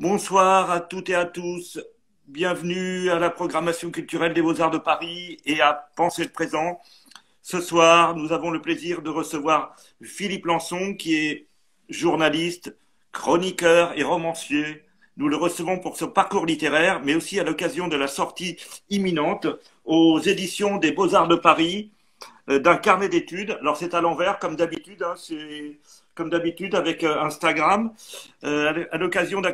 Bonsoir à toutes et à tous. Bienvenue à la programmation culturelle des Beaux-Arts de Paris et à Penser le présent. Ce soir, nous avons le plaisir de recevoir Philippe Lançon, qui est journaliste, chroniqueur et romancier. Nous le recevons pour son parcours littéraire, mais aussi à l'occasion de la sortie imminente aux éditions des Beaux-Arts de Paris d'un carnet d'études. Alors c'est à l'envers, comme d'habitude, hein, c'est comme d'habitude avec Instagram, à l'occasion d'un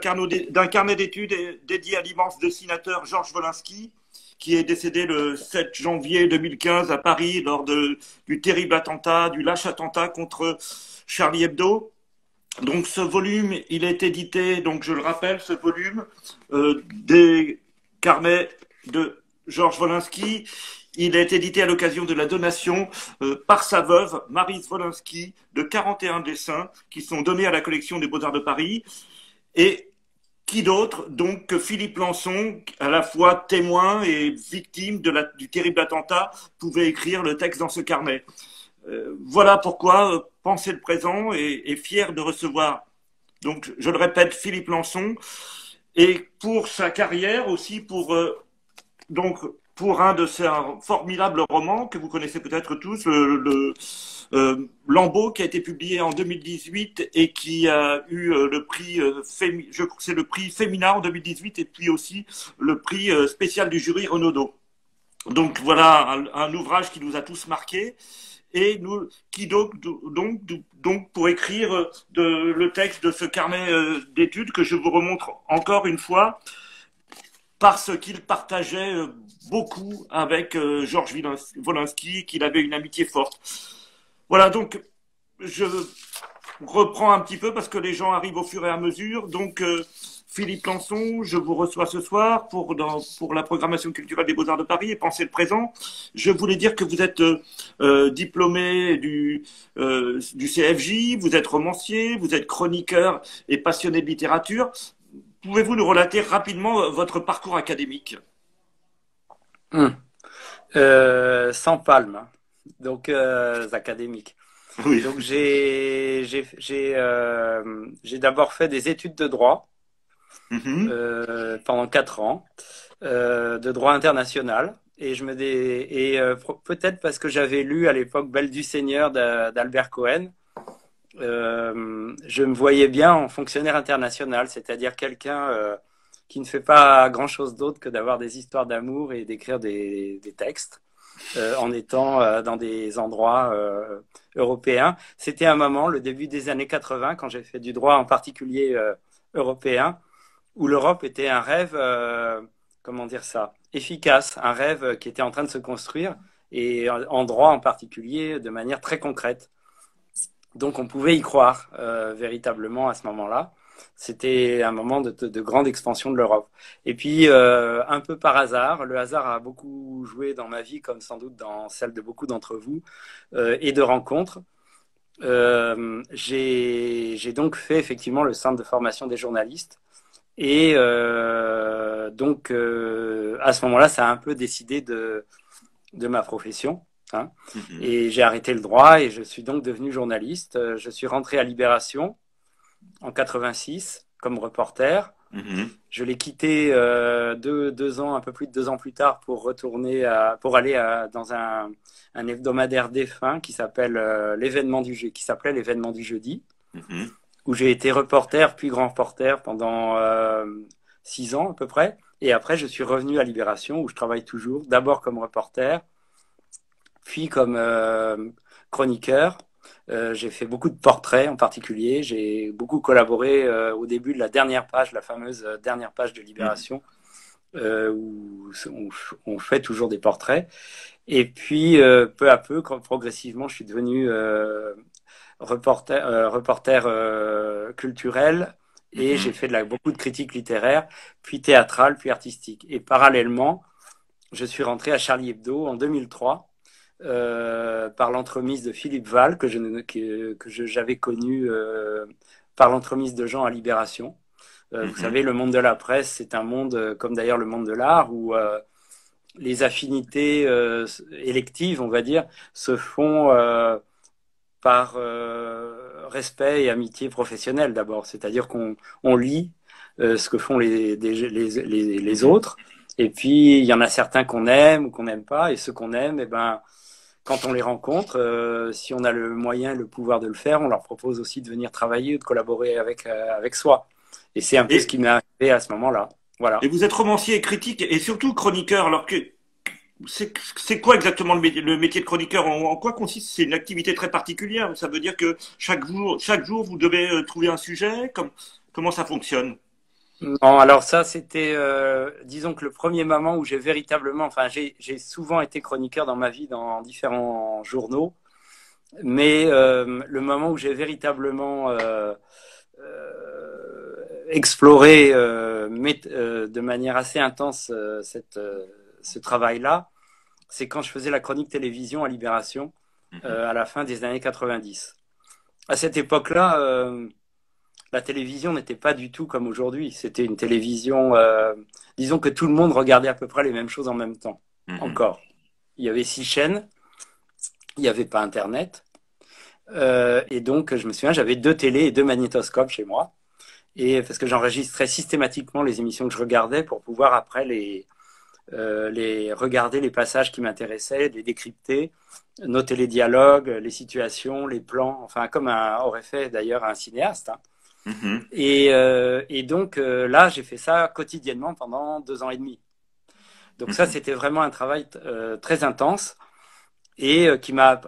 carnet d'études dédié à l'immense dessinateur Georges Wolinski, qui est décédé le 7 janvier 2015 à Paris lors du terrible attentat, du lâche attentat contre Charlie Hebdo. Donc ce volume, il est édité, donc je le rappelle, ce volume des carnets de Georges Wolinski. Il est édité à l'occasion de la donation par sa veuve, Maryse Wolinski, de 41 dessins qui sont donnés à la collection des Beaux-Arts de Paris. Et qui d'autre donc que Philippe Lançon, à la fois témoin et victime du terrible attentat, pouvait écrire le texte dans ce carnet. Voilà pourquoi Penser le présent est fier de recevoir, donc je le répète, Philippe Lançon, et pour sa carrière aussi, donc pour un de ses formidables romans que vous connaissez peut-être tous, Lambeau, qui a été publié en 2018 et qui a eu le prix, je crois que c'est le prix Féminin en 2018 et puis aussi le prix spécial du jury Renaudot. Donc voilà un ouvrage qui nous a tous marqués et nous, qui donc pour écrire le texte de ce carnet d'études que je vous remontre encore une fois, parce qu'il partageait beaucoup avec Georges Wolinski, qu'il avait une amitié forte. Voilà, donc je reprends un petit peu parce que les gens arrivent au fur et à mesure. Donc Philippe Lançon, je vous reçois ce soir pour la programmation culturelle des Beaux-Arts de Paris et Penser le présent. Je voulais dire que vous êtes diplômé du CFJ, vous êtes romancier, vous êtes chroniqueur et passionné de littérature. Pouvez-vous nous relater rapidement votre parcours académique? Hum. Sans palme, hein. Donc académique. Oui. Donc j'ai d'abord fait des études de droit Mhm. pendant 4 ans, de droit international. Et peut-être parce que j'avais lu à l'époque Belle du Seigneur d'Albert Cohen, je me voyais bien en fonctionnaire international, c'est-à-dire quelqu'un qui ne fait pas grand-chose d'autre que d'avoir des histoires d'amour et d'écrire des textes en étant dans des endroits européens. C'était un moment, le début des années 80, quand j'ai fait du droit en particulier européen, où l'Europe était un rêve, comment dire ça, efficace, un rêve qui était en train de se construire, et en droit en particulier, de manière très concrète. Donc on pouvait y croire véritablement à ce moment-là. C'était un moment de grande expansion de l'Europe. Et puis, un peu par hasard, le hasard a beaucoup joué dans ma vie, comme sans doute dans celle de beaucoup d'entre vous, et de rencontres. J'ai donc fait effectivement le centre de formation des journalistes. Et donc, à ce moment-là, ça a un peu décidé de ma profession, hein. Mhm. Et j'ai arrêté le droit et je suis donc devenu journaliste. Je suis rentré à Libération en 86 comme reporter. Mhm. Je l'ai quitté un peu plus de 2 ans plus tard pour aller dans un hebdomadaire défunt qui s'appelle qui s'appelait l'événement du jeudi, Mhm. où j'ai été reporter puis grand reporter pendant 6 ans à peu près. Et après, je suis revenu à Libération où je travaille toujours, d'abord comme reporter, puis comme chroniqueur. J'ai fait beaucoup de portraits en particulier. J'ai beaucoup collaboré au début de la dernière page, la fameuse dernière page de Mhm. Libération, où on fait toujours des portraits. Et puis, peu à peu, progressivement, je suis devenu reporter culturel et j'ai Mhm. fait beaucoup de critiques littéraires, puis théâtrales, puis artistiques. Et parallèlement, je suis rentré à Charlie Hebdo en 2003 par l'entremise de Philippe Val, j'avais connu par l'entremise de Jean à Libération. Vous Mhm. savez, le monde de la presse, c'est un monde, comme d'ailleurs le monde de l'art, où les affinités électives, on va dire, se font par respect et amitié professionnelle d'abord. C'est-à-dire qu'on lit ce que font les autres. Et puis, il y en a certains qu'on aime ou qu'on n'aime pas. Et ceux qu'on aime, eh ben, quand on les rencontre, si on a le moyen et le pouvoir de le faire, on leur propose aussi de venir travailler ou de collaborer avec soi. Et c'est un peu ce qui m'est arrivé à ce moment-là. Voilà. Et vous êtes romancier et critique et surtout chroniqueur. Alors que c'est quoi exactement le métier de chroniqueur? En quoi consiste? C'est une activité très particulière. Ça veut dire que chaque jour, vous devez trouver un sujet. Comment ça fonctionne? Non, alors ça, c'était, disons que le premier moment où j'ai véritablement, enfin, j'ai souvent été chroniqueur dans ma vie dans différents journaux, mais le moment où j'ai véritablement exploré de manière assez intense ce travail-là, c'est quand je faisais la chronique télévision à Libération à la fin des années 90. À cette époque-là, la télévision n'était pas du tout comme aujourd'hui. C'était une télévision, disons que tout le monde regardait à peu près les mêmes choses en même temps. Encore. Il y avait 6 chaînes, il n'y avait pas Internet. Et donc, je me souviens, j'avais 2 télés et 2 magnétoscopes chez moi. Et parce que j'enregistrais systématiquement les émissions que je regardais pour pouvoir après regarder les passages qui m'intéressaient, les décrypter, noter les dialogues, les situations, les plans, enfin comme aurait fait d'ailleurs un cinéaste. Hein. Et donc là, j'ai fait ça quotidiennement pendant 2 ans et demi. Donc ça, c'était vraiment un travail très intense et qui m'a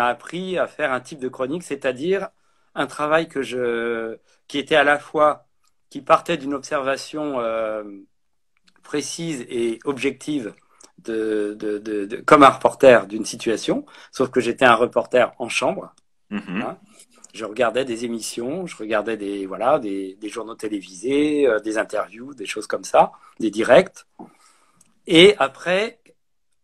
appris à faire un type de chronique, c'est-à-dire un travail qui était à la fois, qui partait d'une observation précise et objective comme un reporter d'une situation, sauf que j'étais un reporter en chambre. Hein. Je regardais des émissions, je regardais des journaux télévisés, des interviews, des choses comme ça, des directs. Et après,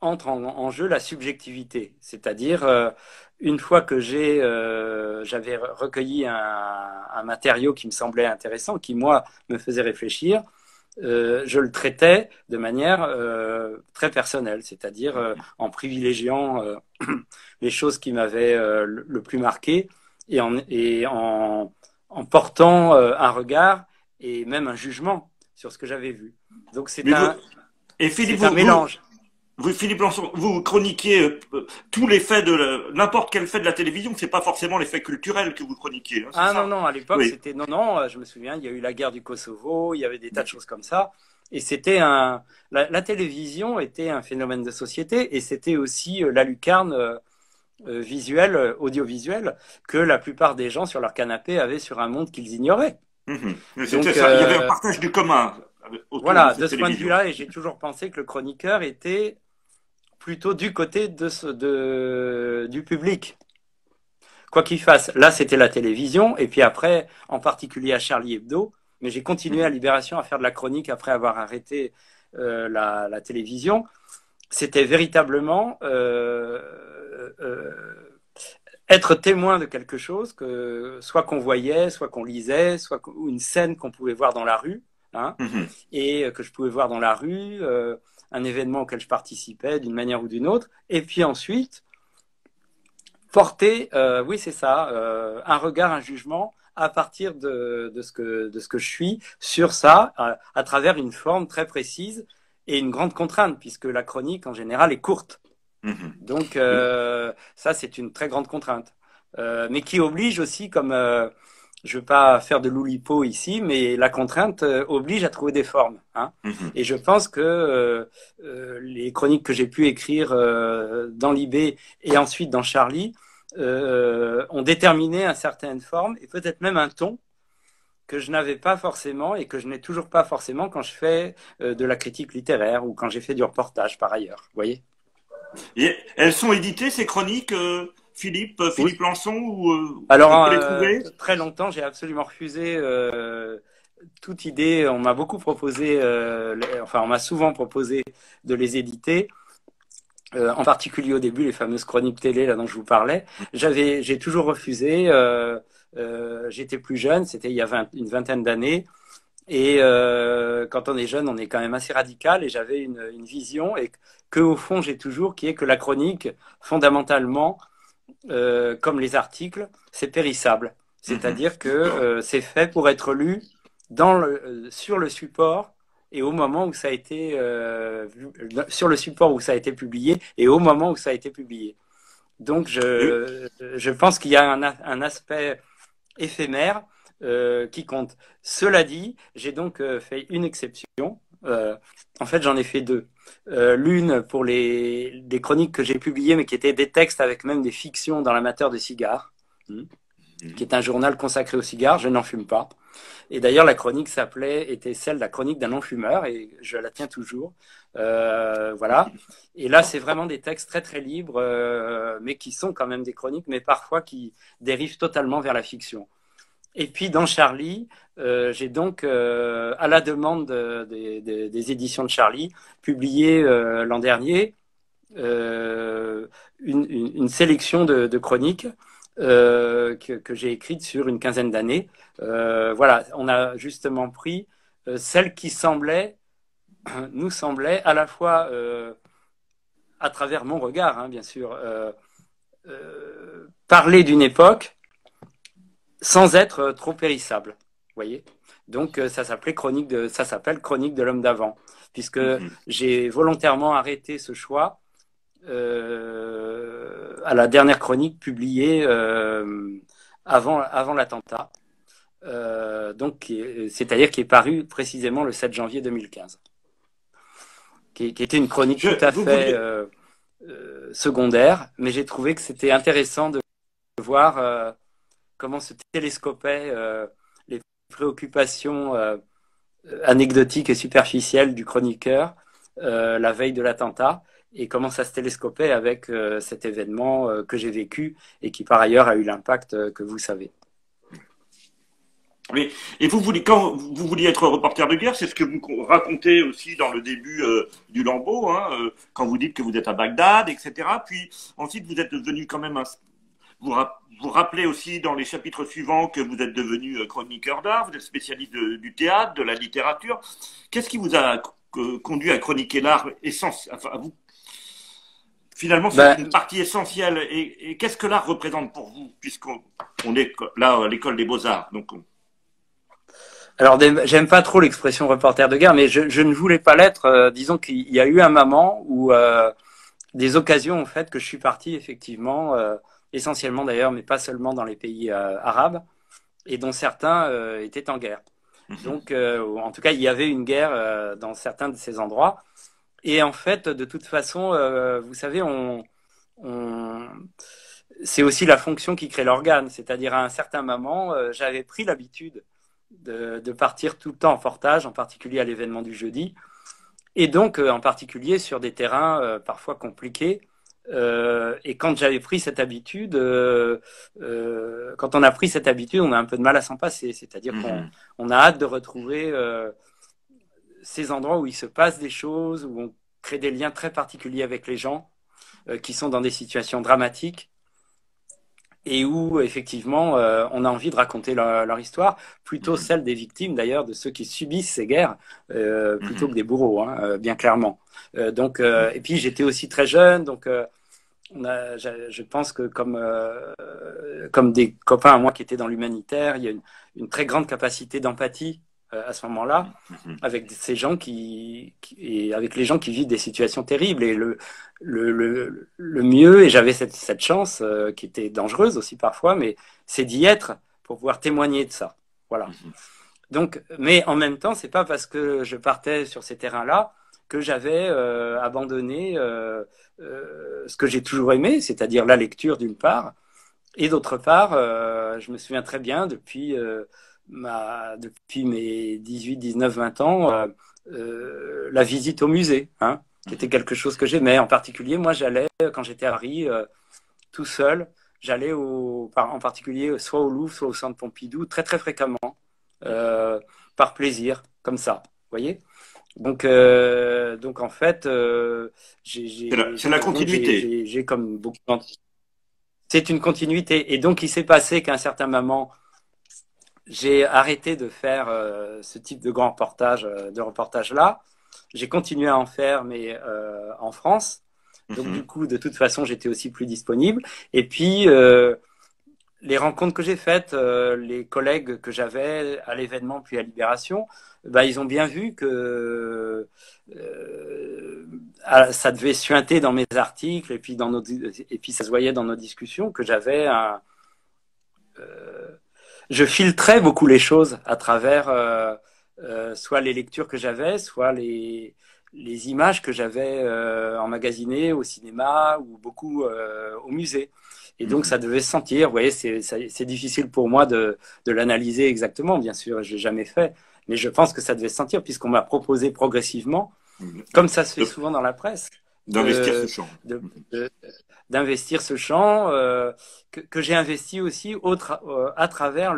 entre en jeu la subjectivité. C'est-à-dire, une fois que j'avais recueilli un matériau qui me semblait intéressant, qui, moi, me faisait réfléchir, je le traitais de manière très personnelle, c'est-à-dire en privilégiant les choses qui m'avaient le plus marqué et en portant un regard et même un jugement sur ce que j'avais vu. Donc c'est un mélange. Philippe Lançon, vous chroniquiez tous les faits n'importe quel fait de la télévision, c'est pas forcément les faits culturels que vous chroniquiez. Hein, ah non, à l'époque, c'était... Non, je me souvien, il y a eu la guerre du Kosovo, il y avait des tas de choses comme ça. Et c'était la télévision était un phénomène de société et c'était aussi la lucarne visuelle, audiovisuelle, que la plupart des gens sur leur canapé avaient sur un monde qu'ils ignoraient. Donc, ça. Il y avait un partage du commun. Voilà, de ce point de vue-là, et j'ai toujours pensé que le chroniqueur était plutôt du côté du public. Quoi qu'il fasse, là c'était la télévision, et puis après, en particulier à Charlie Hebdo, mais j'ai continué à Libération à faire de la chronique après avoir arrêté la télévision. C'était véritablement être témoin de quelque chose, soit qu'on voyait, soit qu'on lisait, ou une scène qu'on pouvait voir dans la rue, hein, et que je pouvais voir dans la rue, un événement auquel je participais d'une manière ou d'une autre, et puis ensuite porter, oui c'est ça, un regard, un jugement à partir de ce que je suis sur ça, à travers une forme très précise et une grande contrainte, puisque la chronique en général est courte. Donc ça c'est une très grande contrainte, mais qui oblige aussi, comme je ne veux pas faire de loulipo ici, mais la contrainte oblige à trouver des formes. Hein. Et je pense que les chroniques que j'ai pu écrire dans Libé et ensuite dans Charlie ont déterminé une certaine forme et peut-être même un ton que je n'avais pas forcément et que je n'ai toujours pas forcément quand je fais de la critique littéraire ou quand j'ai fait du reportage par ailleurs. Vous voyez ? Et elles sont éditées, ces chroniques Philippe Lançon, ou alors, on peut les trouver très longtemps, j'ai absolument refusé toute idée. On m'a beaucoup proposé, on m'a souvent proposé de les éditer. En particulier au début, les fameuses chroniques télé là dont je vous parlais. J'ai toujours refusé. J'étais plus jeune, c'était il y a une vingtaine d'années. Et quand on est jeune, on est quand même assez radical. Et j'avais une vision, et que au fond, j'ai toujours, qui est que la chronique, fondamentalement, comme les articles, c'est périssable. C'est-à-dire que c'est fait pour être lu sur le support et au moment où ça a été sur le support où ça a été publié et au moment où ça a été publié. Donc je pense qu'il y a un aspect éphémère qui compte. Cela dit, j'ai donc fait une exception. En fait, j'en ai fait deux. L'une pour des chroniques que j'ai publiées, mais qui étaient des textes avec même des fictions dans l'amateur de cigares, qui est un journal consacré aux cigares. Je n'en fume pas. Et d'ailleurs, la chronique était celle de la chronique d'un non-fumeur, et je la tiens toujours. Voilà. Et là, c'est vraiment des textes très très libres, mais qui sont quand même des chroniques, mais parfois qui dérivent totalement vers la fiction. Et puis dans Charlie, j'ai donc, à la demande des éditions de Charlie, publié l'an dernier une sélection de chroniques que j'ai écrites sur une quinzaine d'années. Voilà, on a justement pris celles qui nous semblaient à la fois, à travers mon regard, hein, bien sûr, parler d'une époque sans être trop périssable, voyez. Donc ça s'appelle Chronique de l'homme d'avant, puisque j'ai volontairement arrêté ce choix à la dernière chronique publiée avant l'attentat, donc c'est-à-dire qui est paru précisément le 7 janvier 2015, qui était une chronique tout à fait secondaire, mais j'ai trouvé que c'était intéressant de voir comment se télescopaient les préoccupations anecdotiques et superficielles du chroniqueur la veille de l'attentat, et comment ça se télescopait avec cet événement que j'ai vécu et qui par ailleurs a eu l'impact que vous savez. Oui. Et quand vous vouliez être reporter de guerre, c'est ce que vous racontez aussi dans le début du Lambeau, hein, quand vous dites que vous êtes à Bagdad, etc. Puis ensuite, vous êtes devenu quand même vous rappelez aussi dans les chapitres suivants que vous êtes devenu chroniqueur d'art, vous êtes spécialiste du théâtre, de la littérature. Qu'est-ce qui vous a conduit à chroniquer l'art Finalement, c'est une partie essentielle. Et qu'est-ce que l'art représente pour vous, puisqu'on est là à l'école des Beaux-Arts, donc Alors, j'aime pas trop l'expression reporter de guerre, mais je ne voulais pas l'être. Disons qu'il y a eu un moment où des occasions ont fait que je suis parti effectivement, essentiellement d'ailleurs, mais pas seulement dans les pays arabes, et dont certains étaient en guerre. Donc, en tout cas, il y avait une guerre dans certains de ces endroits. Et en fait, de toute façon, vous savez, c'est aussi la fonction qui crée l'organe. C'est-à-dire, à un certain moment, j'avais pris l'habitude de partir tout le temps en reportage, en particulier à l'événement du jeudi, et donc en particulier sur des terrains parfois compliqués. Et quand j'avais pris cette habitude, quand on a pris cette habitude, on a un peu de mal à s'en passer. C'est-à-dire qu'on a hâte de retrouver ces endroits où il se passe des choses, où on crée des liens très particuliers avec les gens qui sont dans des situations dramatiques, et où effectivement on a envie de raconter leur histoire, plutôt celle des victimes d'ailleurs, de ceux qui subissent ces guerres, plutôt que des bourreaux, hein, bien clairement. Et puis j'étais aussi très jeune, donc je pense que comme des copains à moi qui étaient dans l'humanitaire, il y a une très grande capacité d'empathie à ce moment-là, avec ces gens et avec les gens qui vivent des situations terribles. Et le mieux, et j'avais cette chance qui était dangereuse aussi parfois, mais c'est d'y être pour pouvoir témoigner de ça. Voilà. Donc, mais en même temps, c'est pas parce que je partais sur ces terrains-là que j'avais abandonné ce que j'ai toujours aimé, c'est-à-dire la lecture d'une part, et d'autre part, je me souviens très bien depuis mes 18, 19, 20 ans, la visite au musée, hein, qui était quelque chose que j'aimais. En particulier, moi, j'allais, quand j'étais à Paris, tout seul, j'allais en particulier soit au Louvre, soit au Centre Pompidou, très très fréquemment, par plaisir, comme ça, vous voyez. Donc en fait, c'est la continuité. J'ai comme beaucoup. C'est une continuité. Et donc, il s'est passé qu'à un certain moment, j'ai arrêté de faire ce type de grand reportage-là. J'ai continué à en faire, mais en France. Donc, du coup, de toute façon, j'étais aussi plus disponible. Et puis, les rencontres que j'ai faites, les collègues que j'avais à l'événement puis à Libération, bah, ils ont bien vu que ça devait suinter dans mes articles et puis, et puis ça se voyait dans nos discussions que je filtrais beaucoup les choses à travers soit les lectures que j'avais, soit les images que j'avais emmagasinées au cinéma ou beaucoup au musée. Et donc, ça devait se sentir. Vous voyez, c'est difficile pour moi de l'analyser exactement, bien sûr, je l'ai jamais fait. Mais je pense que ça devait se sentir, puisqu'on m'a proposé progressivement, comme ça se fait souvent dans la presse, d'investir ce champ. D'investir ce champ que j'ai investi aussi à travers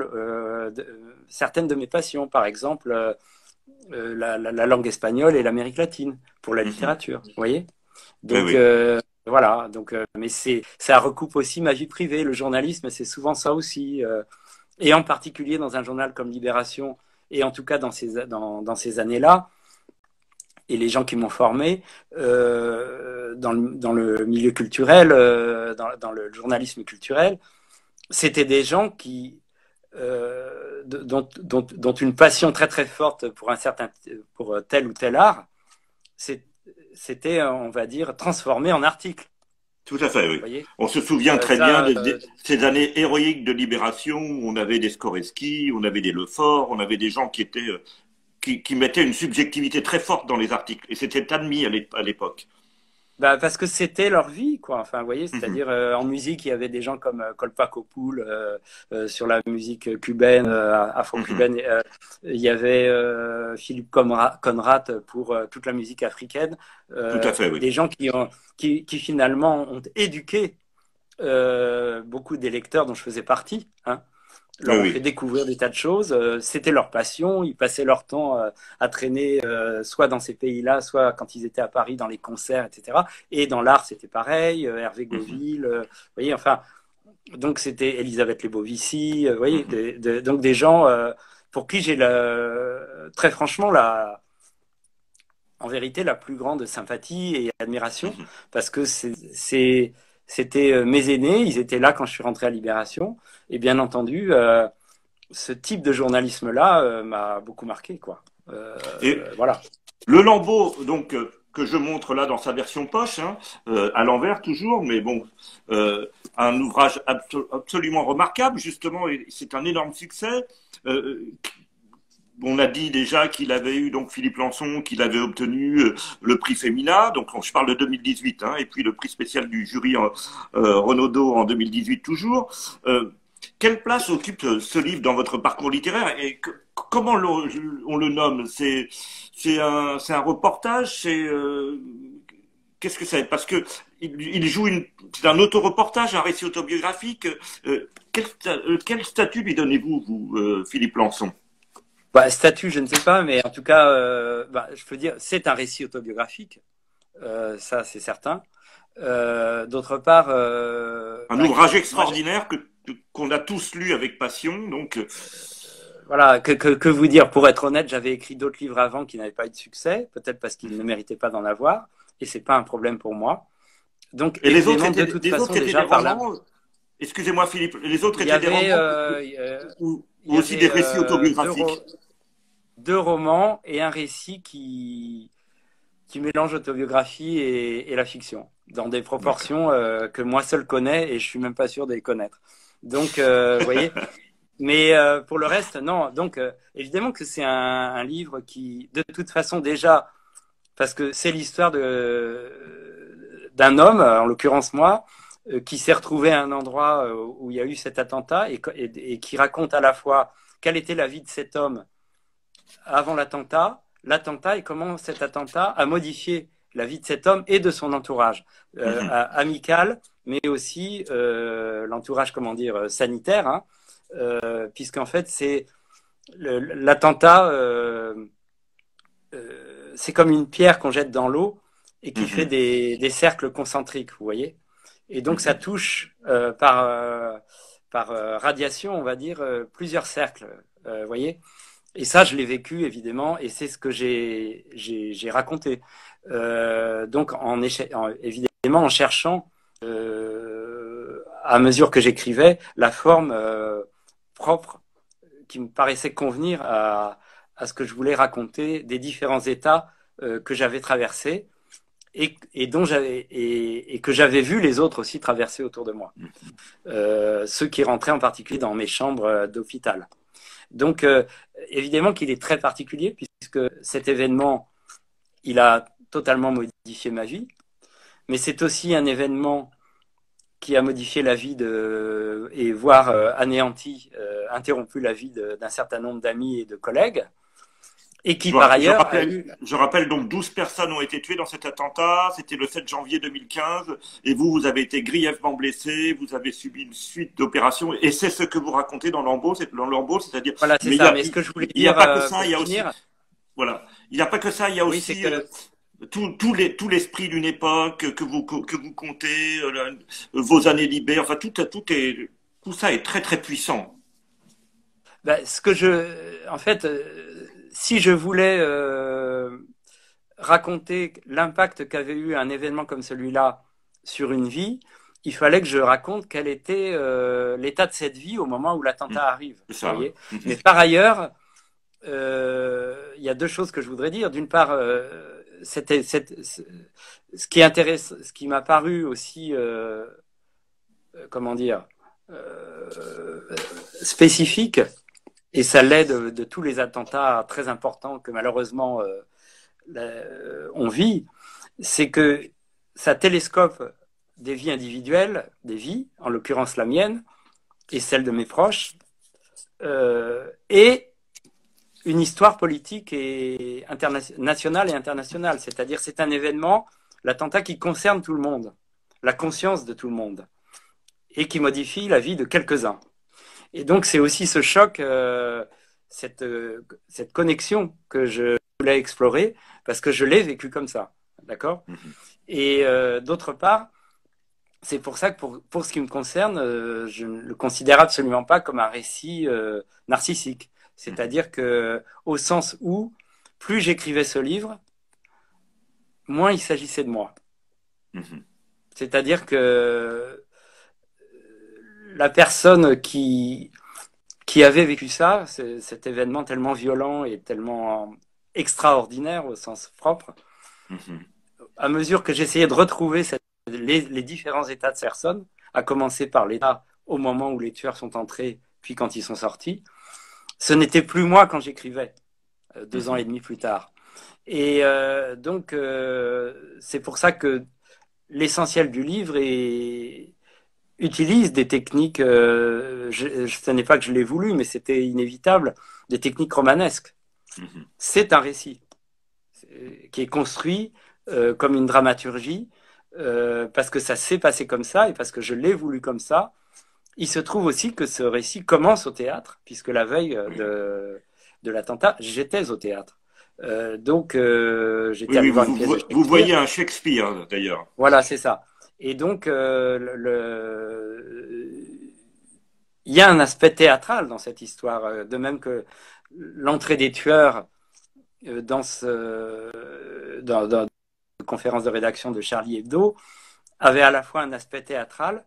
certaines de mes passions. Par exemple, la langue espagnole et l'Amérique latine pour la littérature. Vous voyez? Donc, oui, oui. voilà, donc, mais ça recoupe aussi ma vie privée. Le journalisme, c'est souvent ça aussi. Et en particulier dans un journal comme Libération, et en tout cas dans ces années-là, et les gens qui m'ont formé dans le milieu culturel, dans le journalisme culturel, c'était des gens dont une passion très très forte pour tel ou tel art, c'était, on va dire, transformé en article. Tout à fait, oui. Voyez, on se souvient très bien de ces années héroïques de Libération où on avait des Skoreski, on avait des Lefort, on avait des gens qui étaient qui mettaient une subjectivité très forte dans les articles. Et c'était admis à l'époque. Bah, parce que c'était leur vie, quoi. Enfin, vous voyez, c'est-à-dire en musique, il y avait des gens comme Kolpa Kopoul sur la musique cubaine, afro-cubaine. Il y avait Philippe Conrad pour toute la musique africaine. Tout à fait, oui. Des gens qui finalement ont éduqué beaucoup des lecteurs dont je faisais partie, hein, leur ont fait découvrir des tas de choses. C'était leur passion. Ils passaient leur temps à traîner soit dans ces pays-là, soit quand ils étaient à Paris dans les concerts, etc. Et dans l'art, c'était pareil. Hervé Gauville, vous voyez, enfin, donc c'était Elisabeth Lebovici, vous voyez, donc des gens pour qui j'ai très franchement en vérité la plus grande sympathie et admiration, parce que c'était mes aînés, ils étaient là quand je suis rentré à Libération, et bien entendu, ce type de journalisme-là m'a beaucoup marqué, quoi. Et voilà. le Lambeau, donc, que je montre là dans sa version poche, hein, à l'envers toujours, mais bon, un ouvrage absolument remarquable, justement, et c'est un énorme succès. On a dit déjà qu'il avait eu donc Philippe Lançon, qu'il avait obtenu le prix Femina, donc je parle de 2018, hein, et puis le prix spécial du jury Renaudot en 2018 toujours. Quelle place occupe ce livre dans votre parcours littéraire et comment on le nomme? C'est un reportage, qu'est-ce que c'est? Parce que il joue c'est un autoreportage, un récit autobiographique. Quel statut lui donnez-vous, vous, Philippe Lançon? Bah, statut, je ne sais pas, mais en tout cas, je peux dire, c'est un récit autobiographique, ça c'est certain. D'autre part, un ouvrage extraordinaire qu'on a tous lu avec passion, donc. Voilà, que vous dire? Pour être honnête, j'avais écrit d'autres livres avant qui n'avaient pas eu de succès, peut-être parce qu'ils ne méritaient pas d'en avoir, et c'est pas un problème pour moi. Donc, et les autres étaient, de toute façon, déjà, des romans. Excusez-moi, Philippe. Les autres étaient des romans ou aussi des récits autobiographiques. Deux romans et un récit qui mélange autobiographie et la fiction, dans des proportions que moi seul connais et je suis même pas sûr de les connaître. Donc, vous voyez. Mais pour le reste, non. Donc, évidemment que c'est un livre qui, de toute façon, déjà, parce que c'est l'histoire d'un homme, en l'occurrence moi, qui s'est retrouvé à un endroit où il y a eu cet attentat et qui raconte à la fois quelle était la vie de cet homme avant l'attentat et comment cet attentat a modifié la vie de cet homme et de son entourage amical, mais aussi l'entourage, comment dire, sanitaire, hein, puisqu'en fait, c'est l'attentat, c'est comme une pierre qu'on jette dans l'eau et qui fait des cercles concentriques, vous voyez. Et donc, ça touche par radiation, on va dire, plusieurs cercles, vous voyez. Et ça, je l'ai vécu, évidemment, et c'est ce que j'ai raconté. Donc, évidemment, en cherchant à mesure que j'écrivais, la forme propre qui me paraissait convenir à ce que je voulais raconter des différents états que j'avais traversés et que j'avais vu les autres aussi traverser autour de moi. Ceux qui rentraient en particulier dans mes chambres d'hôpital. Donc, évidemment qu'il est très particulier puisque cet événement, il a totalement modifié ma vie, mais c'est aussi un événement qui a modifié la vie et voire anéanti, interrompu la vie d'un certain nombre d'amis et de collègues, et qui par ailleurs je rappelle donc 12 personnes ont été tuées dans cet attentat, c'était le 7 janvier 2015, et vous avez été grièvement blessé, vous avez subi une suite d'opérations, et c'est ce que vous racontez dans Lambeaux, c'est-à-dire... Voilà, c'est ça, mais ce que je voulais dire... Il n'y a pas que ça, il y a aussi... Voilà, il n'y a pas que ça, il y a aussi... Tout l'esprit d'une époque que vous comptez, vos années libérées, enfin tout ça est très très puissant. Ben, en fait, si je voulais raconter l'impact qu'avait eu un événement comme celui-là sur une vie, il fallait que je raconte quel était l'état de cette vie au moment où l'attentat arrive. Ça, voyez. Mais par ailleurs, il y a deux choses que je voudrais dire. D'une part, ce qui m'a paru aussi, comment dire, spécifique, et ça l'est de tous les attentats très importants que malheureusement on vit, c'est que ça télescope des vies individuelles, des vies, en l'occurrence la mienne et celle de mes proches, et une histoire politique et nationale et internationale. C'est-à-dire c'est un événement, l'attentat qui concerne tout le monde, la conscience de tout le monde, et qui modifie la vie de quelques-uns. Et donc c'est aussi ce choc, cette connexion que je voulais explorer, parce que je l'ai vécu comme ça, d'accord ? Et d'autre part, c'est pour ça que pour ce qui me concerne, je ne le considère absolument pas comme un récit narcissique. C'est-à-dire que, au sens où, plus j'écrivais ce livre, moins il s'agissait de moi. C'est-à-dire que la personne qui avait vécu ça, cet événement tellement violent et tellement extraordinaire au sens propre, à mesure que j'essayais de retrouver les différents états de personne, à commencer par l'état au moment où les tueurs sont entrés, puis quand ils sont sortis, ce n'était plus moi quand j'écrivais, 2 ans et demi plus tard. Et donc, c'est pour ça que l'essentiel du livre utilise des techniques, ce n'est pas que je l'ai voulu, mais c'était inévitable, des techniques romanesques. C'est un récit qui est construit comme une dramaturgie, parce que ça s'est passé comme ça et parce que je l'ai voulu comme ça. Il se trouve aussi que ce récit commence au théâtre, puisque la veille de l'attentat, j'étais au théâtre. Donc, j'étais allé voir une pièce de Shakespeare. Vous voyez un Shakespeare, d'ailleurs. Voilà, c'est ça. Et donc, il y a un aspect théâtral dans cette histoire, de même que l'entrée des tueurs dans la conférence de rédaction de Charlie Hebdo avait à la fois un aspect théâtral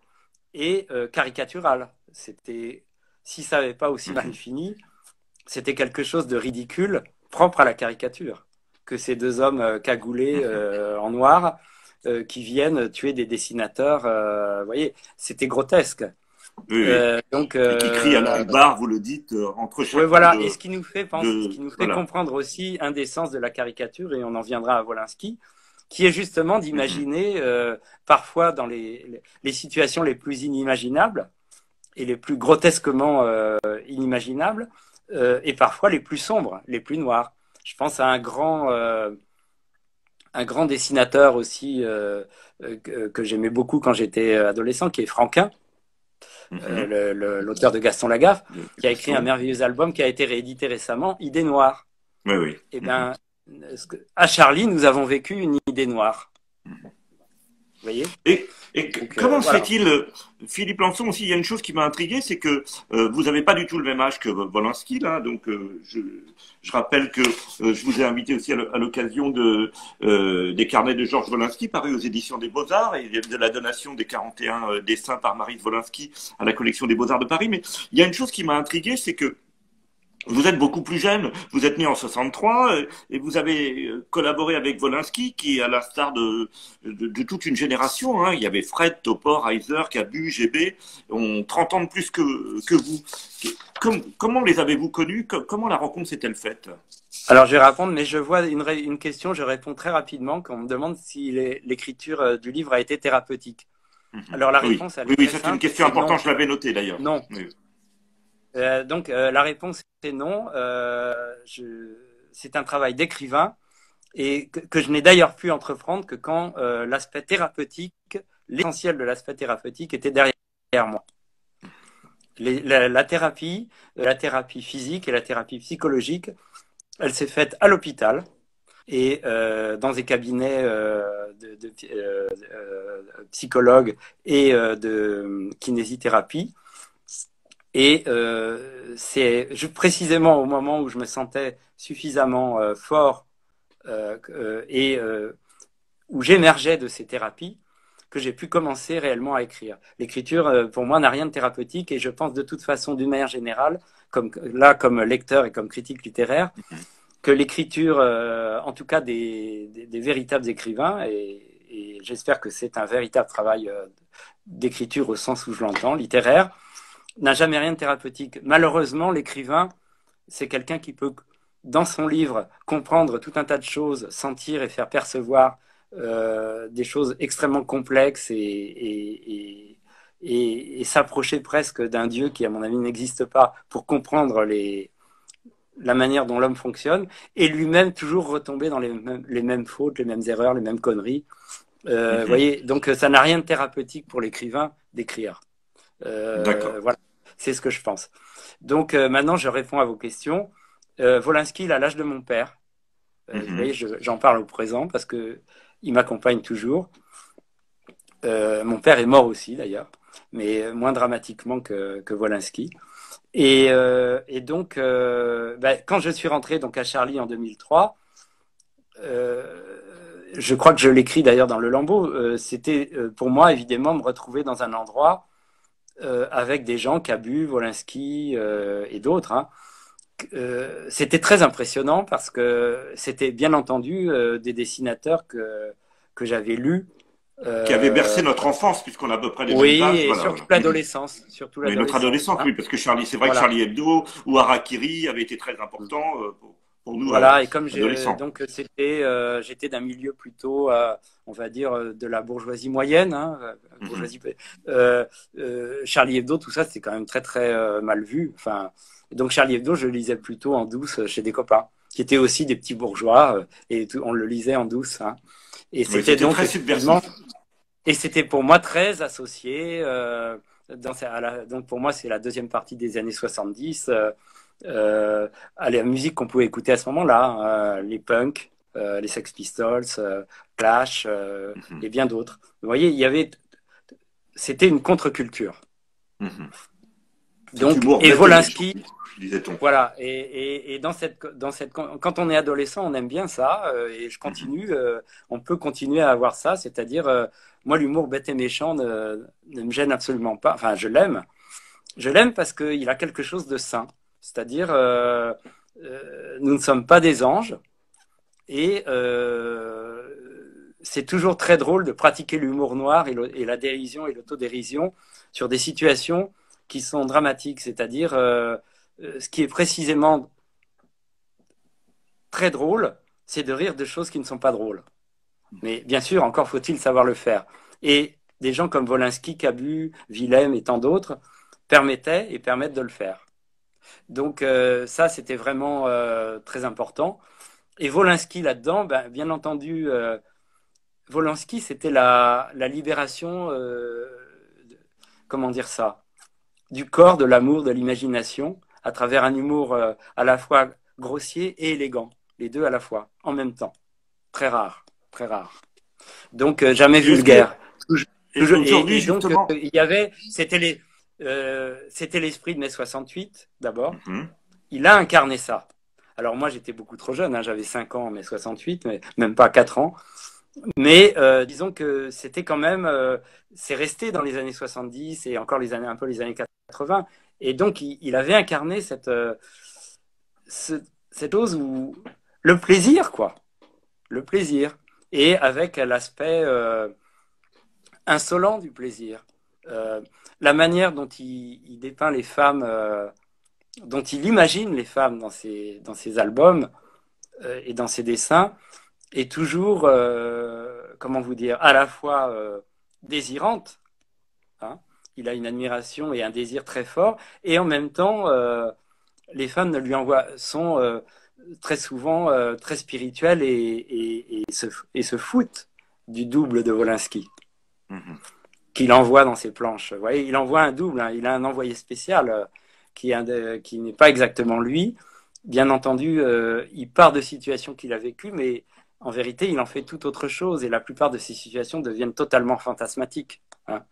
et caricatural. C'était, si ça n'avait pas aussi mal fini, c'était quelque chose de ridicule, propre à la caricature, que ces deux hommes cagoulés en noir qui viennent tuer des dessinateurs. Vous voyez, c'était grotesque. Oui. Donc, et qui crient à la barre, vous le dites, entre chaque. Oui, voilà. Et ce qui nous fait comprendre aussi un des sens de la caricature, et on en viendra à Wolinski, qui est justement d'imaginer parfois dans les situations les plus inimaginables et les plus grotesquement inimaginables, et parfois les plus sombres, les plus noirs. Je pense à un grand dessinateur aussi que j'aimais beaucoup quand j'étais adolescent, qui est Franquin, l'auteur de Gaston Lagaffe, qui a écrit un merveilleux album qui a été réédité récemment, Idées noires. Oui, oui. Eh bien, à Charlie, nous avons vécu une idée noire. voyez? Et Donc, comment se voilà. fait-il, Philippe Lançon aussi, il y a une chose qui m'a intrigué, c'est que vous n'avez pas du tout le même âge que Wolinski, là, donc je rappelle que je vous ai invité aussi à l'occasion des carnets de Georges Wolinski, parus aux éditions des Beaux-Arts, et de la donation des 41 dessins par Marie Wolinski à la collection des Beaux-Arts de Paris. Mais il y a une chose qui m'a intrigué, c'est que vous êtes beaucoup plus jeune, vous êtes né en 63 et vous avez collaboré avec Wolinski qui, à l'instar de toute une génération, hein, il y avait Fred, Topor, Heiser, Cabu, GB, ont 30 ans de plus que vous. Comment les avez-vous connus? Comment la rencontre s'est-elle faite? Alors, je vais répondre, mais je vois une question, je réponds très rapidement quand on me demande si l'écriture du livre a été thérapeutique. Mhm. Alors, la Oui, réponse, elle oui, est oui, très c'est une simple, question c'est non. importante, je l'avais noté d'ailleurs. Non. Oui. Donc, la réponse est non. C'est un travail d'écrivain et que je n'ai d'ailleurs pu entreprendre que quand l'aspect thérapeutique, l'essentiel de l'aspect thérapeutique était derrière moi. La thérapie physique et la thérapie psychologique, elle s'est faite à l'hôpital et dans des cabinets psychologues et de kinésithérapie. Et c'est précisément au moment où je me sentais suffisamment fort et où j'émergeais de ces thérapies que j'ai pu commencer réellement à écrire. L'écriture, pour moi, n'a rien de thérapeutique et je pense de toute façon, d'une manière générale, comme lecteur et comme critique littéraire, que l'écriture, en tout cas des véritables écrivains, et j'espère que c'est un véritable travail d'écriture au sens où je l'entends, littéraire, n'a jamais rien de thérapeutique. Malheureusement, l'écrivain, c'est quelqu'un qui peut, dans son livre, comprendre tout un tas de choses, sentir et faire percevoir des choses extrêmement complexes et s'approcher presque d'un Dieu qui, à mon avis, n'existe pas pour comprendre la manière dont l'homme fonctionne et lui-même toujours retomber dans les mêmes fautes, les mêmes erreurs, les mêmes conneries. Mhm. Voyez, donc ça n'a rien de thérapeutique pour l'écrivain d'écrire. D'accord. Voilà, c'est ce que je pense. Donc maintenant, je réponds à vos questions. Wolinski, il a l'âge de mon père. Vous voyez, Mhm. j'en parle au présent parce que il m'accompagne toujours. Mon père est mort aussi d'ailleurs, mais moins dramatiquement que Wolinski. Et donc, quand je suis rentré donc à Charlie en 2003, je crois que je l'écris d'ailleurs dans le Lambeau, c'était pour moi évidemment me retrouver dans un endroit avec des gens, Cabu, Wolinski et d'autres. Hein. C'était très impressionnant parce que c'était bien entendu des dessinateurs que j'avais lus. Qui avait Euh, bercé notre enfance, puisqu'on a à peu près les mêmes oui, âges. et Voilà, surtout voilà. Mhm. l'adolescence. Surtout Oui, notre l'adolescence. adolescence, Hein. oui, parce que Charlie, c'est vrai que Voilà. Charlie Hebdo ou Harakiri avaient été très importants pour nous, Voilà, et comme adolescents. j'étais d'un milieu plutôt, on va dire, de la bourgeoisie moyenne, hein, Mhm. Charlie Hebdo, tout ça, c'était quand même très très mal vu. Enfin, donc Charlie Hebdo, je le lisais plutôt en douce chez des copains, qui étaient aussi des petits bourgeois, on le lisait en douce. Hein. Et Oui, c'était c'était donc très effectivement, subversif. et c'était pour moi très associé. Donc pour moi, c'est la deuxième partie des années 70. À la musique qu'on pouvait écouter à ce moment-là, hein, les punks, les Sex Pistols, Clash Mhm. et bien d'autres. Vous voyez, c'était une contre-culture. Mhm. Cet Donc, humour et bête et méchant, Wolinski, disait-on. voilà. Et quand on est adolescent, on aime bien ça, et je Mhm. continue. On peut continuer à avoir ça, c'est-à-dire, moi, l'humour bête et méchant ne me gêne absolument pas. Enfin, je l'aime. Je l'aime parce qu'il a quelque chose de sain. C'est-à-dire, nous ne sommes pas des anges et c'est toujours très drôle de pratiquer l'humour noir et la dérision et l'autodérision sur des situations qui sont dramatiques. C'est-à-dire, ce qui est précisément très drôle, c'est de rire de choses qui ne sont pas drôles. Mais bien sûr, encore faut-il savoir le faire. Et des gens comme Wolinski, Cabu, Willem et tant d'autres permettaient et permettent de le faire. Donc ça, c'était vraiment très important. Et Wolinski là-dedans, ben, bien entendu, Wolinski, c'était la libération, comment dire ça, du corps, de l'amour, de l'imagination, à travers un humour à la fois grossier et élégant, les deux à la fois, en même temps. Très rare, très rare. Donc jamais Et est-ce que vulgaire. Et aujourd'hui, donc, justement. il y avait, c'était l'esprit de mai 68, d'abord. Il a incarné ça. Alors moi, j'étais beaucoup trop jeune, hein, j'avais 5 ans en mai 68, mais même pas 4 ans. Mais disons que c'était quand même, c'est resté dans les années 70 et encore un peu les années 80. Et donc, il avait incarné cette chose où le plaisir, quoi. Le plaisir. Et avec l'aspect insolent du plaisir. La manière dont il dépeint les femmes, dont il imagine les femmes dans ses albums et dans ses dessins, est toujours, comment vous dire, à la fois désirante. Hein, il a une admiration et un désir très fort, et en même temps, les femmes ne lui envoient, sont très souvent très spirituelles et se foutent du double de Wolinski. Qu'il envoie dans ses planches. Vous voyez, il envoie un double, hein. Il a un envoyé spécial qui n'est pas exactement lui. Bien entendu, il part de situations qu'il a vécues, mais en vérité, il en fait tout autre chose. Et la plupart de ces situations deviennent totalement fantasmatiques. Hein.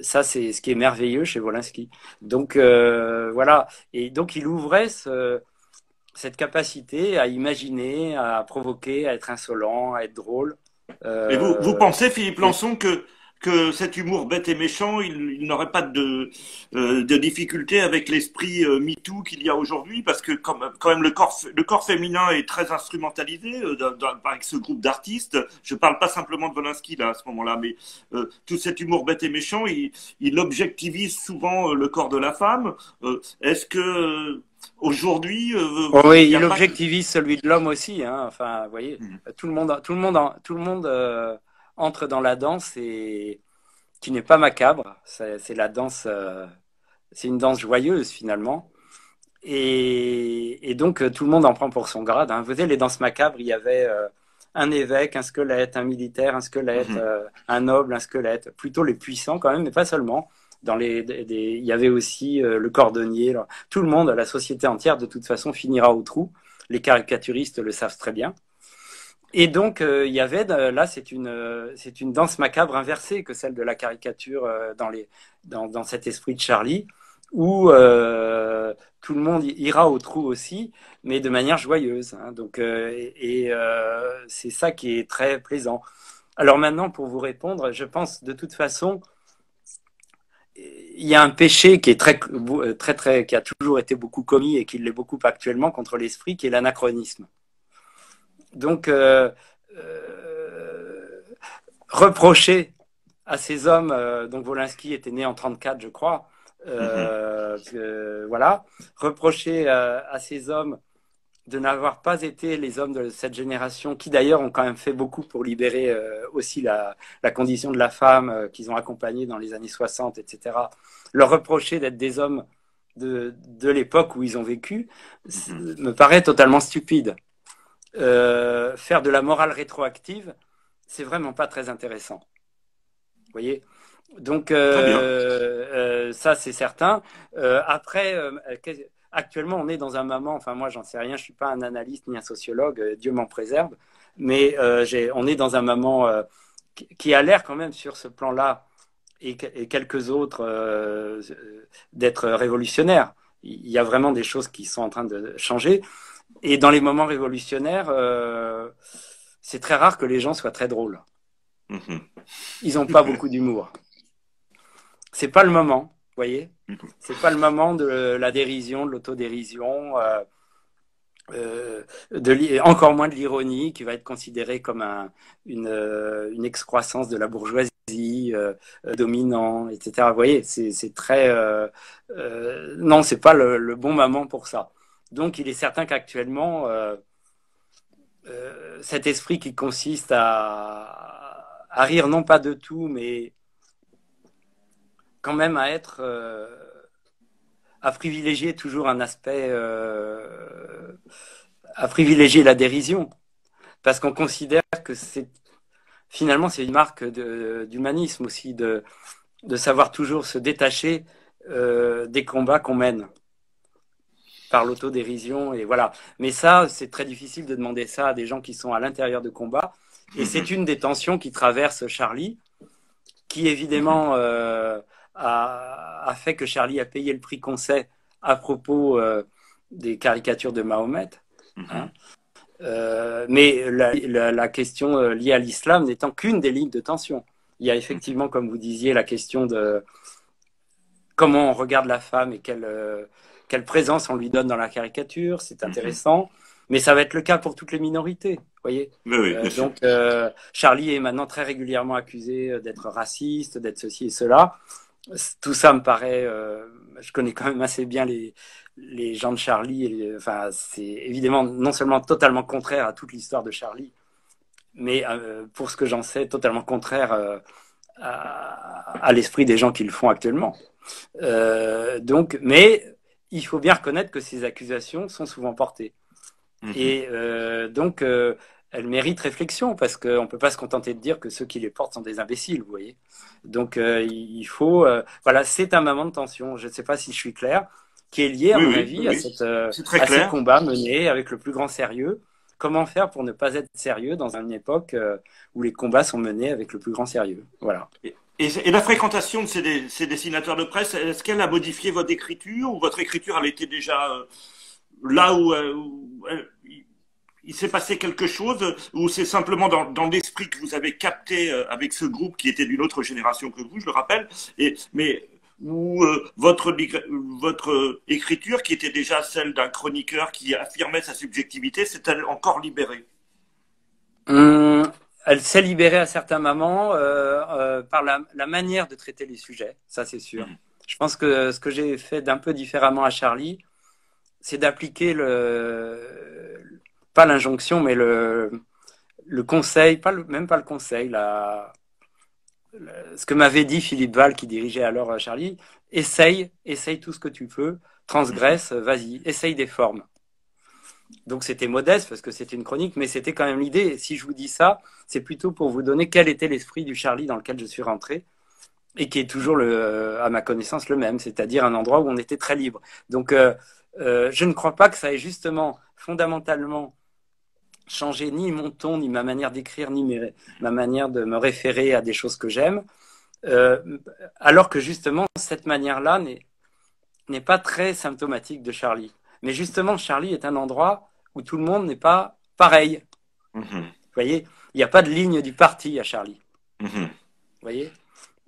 Ça, c'est ce qui est merveilleux chez Wolinski. Donc, voilà. Et donc, il ouvrait cette capacité à imaginer, à provoquer, à être insolent, à être drôle. Et vous pensez, Philippe Lançon, que cet humour bête et méchant, il n'aurait pas de difficulté avec l'esprit MeToo qu'il y a aujourd'hui, parce que quand même le corps féminin est très instrumentalisé avec ce groupe d'artistes. Je ne parle pas simplement de Wolinski là à ce moment-là, mais tout cet humour bête et méchant, il objectivise souvent le corps de la femme. Est-ce que aujourd'hui, oui, il objectivise celui de l'homme aussi. Hein. Enfin, vous voyez, tout le monde entre dans la danse et qui n'est pas macabre. C'est la danse, c'est une danse joyeuse finalement. Et donc tout le monde en prend pour son grade. Hein. Vous voyez, les danses macabres, il y avait un évêque, un squelette, un militaire, un squelette, un noble, un squelette. Plutôt les puissants quand même, mais pas seulement. Il y avait aussi le cordonnier. Tout le monde, la société entière, de toute façon, finira au trou. Les caricaturistes le savent très bien. Et donc, il y avait, là, c'est une danse macabre inversée que celle de la caricature dans cet esprit de Charlie, où tout le monde ira au trou aussi, mais de manière joyeuse. Hein. Donc, c'est ça qui est très plaisant. Alors maintenant, pour vous répondre, je pense de toute façon, il y a un péché qui est qui a toujours été beaucoup commis et qui l'est beaucoup actuellement contre l'esprit, qui est l'anachronisme. Donc, reprocher à ces hommes, donc Wolinski était né en 34, je crois, voilà, reprocher à ces hommes de n'avoir pas été les hommes de cette génération, qui d'ailleurs ont quand même fait beaucoup pour libérer aussi la condition de la femme, qu'ils ont accompagnée dans les années 60, etc. Leur reprocher d'être des hommes de l'époque où ils ont vécu me paraît totalement stupide. Faire de la morale rétroactive, c'est vraiment pas très intéressant. Vous voyez ? Donc, ça, c'est certain. Après, actuellement, on est dans un moment, enfin, moi, j'en sais rien, je suis pas un analyste ni un sociologue, Dieu m'en préserve, mais on est dans un moment qui a l'air quand même sur ce plan-là et quelques autres d'être révolutionnaire. Il y a vraiment des choses qui sont en train de changer. Et dans les moments révolutionnaires, c'est très rare que les gens soient très drôles. Ils n'ont pas beaucoup d'humour. C'est pas le moment, vous voyez. C'est pas le moment de la dérision, de l'autodérision, encore moins de l'ironie, qui va être considérée comme une excroissance de la bourgeoisie dominant, etc. Vous voyez, c'est très... non, c'est pas le bon moment pour ça. Donc, il est certain qu'actuellement, cet esprit qui consiste à rire non pas de tout, mais quand même à privilégier toujours un aspect, à privilégier la dérision, parce qu'on considère que finalement c'est une marque d'humanisme aussi, de savoir toujours se détacher des combats qu'on mène par l'autodérision, et voilà. Mais ça, c'est très difficile de demander ça à des gens qui sont à l'intérieur de combats, et c'est une des tensions qui traverse Charlie, qui évidemment a fait que Charlie a payé le prix Conseil à propos des caricatures de Mahomet. Hein. Mais la question liée à l'islam n'étant qu'une des lignes de tension. Il y a effectivement, comme vous disiez, la question de comment on regarde la femme et quelle présence on lui donne dans la caricature. C'est intéressant. Mais ça va être le cas pour toutes les minorités, voyez. Oui, donc, Charlie est maintenant très régulièrement accusé d'être raciste, d'être ceci et cela. Tout ça me paraît... je connais quand même assez bien les gens de Charlie. Enfin, c'est évidemment non seulement totalement contraire à toute l'histoire de Charlie, mais pour ce que j'en sais, totalement contraire à l'esprit des gens qui le font actuellement. Mais il faut bien reconnaître que ces accusations sont souvent portées. Et donc, elles méritent réflexion parce qu'on ne peut pas se contenter de dire que ceux qui les portent sont des imbéciles, vous voyez. Donc, il faut... voilà, c'est un moment de tension, je ne sais pas si je suis clair, qui est lié, à mon avis, à ce combat mené avec le plus grand sérieux. Comment faire pour ne pas être sérieux dans une époque où les combats sont menés avec le plus grand sérieux. Voilà. Et la fréquentation de ces dessinateurs de presse, est-ce qu'elle a modifié votre écriture ou votre écriture elle était déjà là où il s'est passé quelque chose ou c'est simplement dans l'esprit que vous avez capté avec ce groupe qui était d'une autre génération que vous, je le rappelle, mais où votre écriture qui était déjà celle d'un chroniqueur qui affirmait sa subjectivité, s'est-elle encore libérée? Elle s'est libérée à certains moments par la manière de traiter les sujets, ça c'est sûr. Je pense que ce que j'ai fait d'un peu différemment à Charlie, c'est d'appliquer pas l'injonction, mais le conseil, même pas le conseil, ce que m'avait dit Philippe Val, qui dirigeait alors Charlie, essaye tout ce que tu peux, transgresse, vas-y, essaye des formes. Donc c'était modeste parce que c'était une chronique, mais c'était quand même l'idée. Et si je vous dis ça, c'est plutôt pour vous donner quel était l'esprit du Charlie dans lequel je suis rentré et qui est toujours, à ma connaissance, le même, c'est-à-dire un endroit où on était très libre. Donc je ne crois pas que ça ait justement fondamentalement changé ni mon ton, ni ma manière d'écrire, ni ma manière de me référer à des choses que j'aime, alors que justement cette manière-là n'est pas très symptomatique de Charlie. Mais justement, Charlie est un endroit où tout le monde n'est pas pareil. Vous voyez, il n'y a pas de ligne du parti à Charlie. Vous voyez,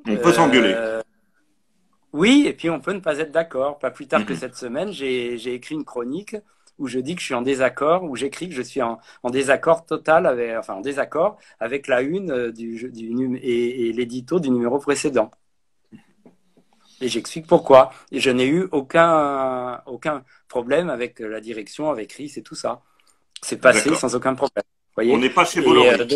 on peut s'engueuler. Oui, et puis on peut ne pas être d'accord. Pas plus tard que cette semaine, j'ai écrit une chronique où je dis que je suis en désaccord, où j'écris que je suis en désaccord total, en désaccord avec la une et l'édito du numéro précédent. Et j'explique pourquoi. Et je n'ai eu aucun problème avec la direction, avec RIS et tout ça. C'est passé sans aucun problème. Voyez, on n'est pas chez Bolloré.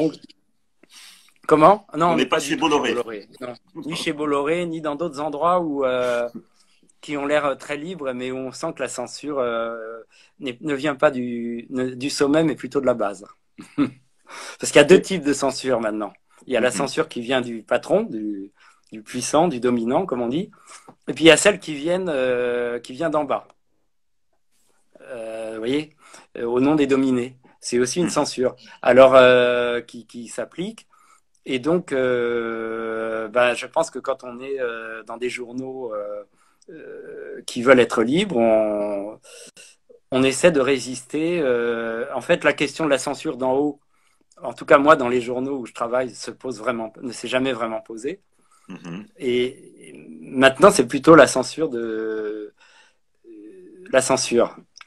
Comment? Non, on n'est pas chez Bolloré. Non. Ni chez Bolloré, ni dans d'autres endroits qui ont l'air très libres, mais où on sent que la censure ne vient pas du sommet, mais plutôt de la base. Parce qu'il y a deux types de censure maintenant. Il y a la censure qui vient du patron, du puissant, du dominant, comme on dit. Et puis il y a celle qui vient d'en bas. Vous voyez, au nom des dominés. C'est aussi une censure. Alors, qui s'applique. Et donc, je pense que quand on est dans des journaux qui veulent être libres, on essaie de résister. En fait, la question de la censure d'en haut, en tout cas moi, dans les journaux où je travaille, ne s'est jamais vraiment posée. Et maintenant, c'est plutôt la censure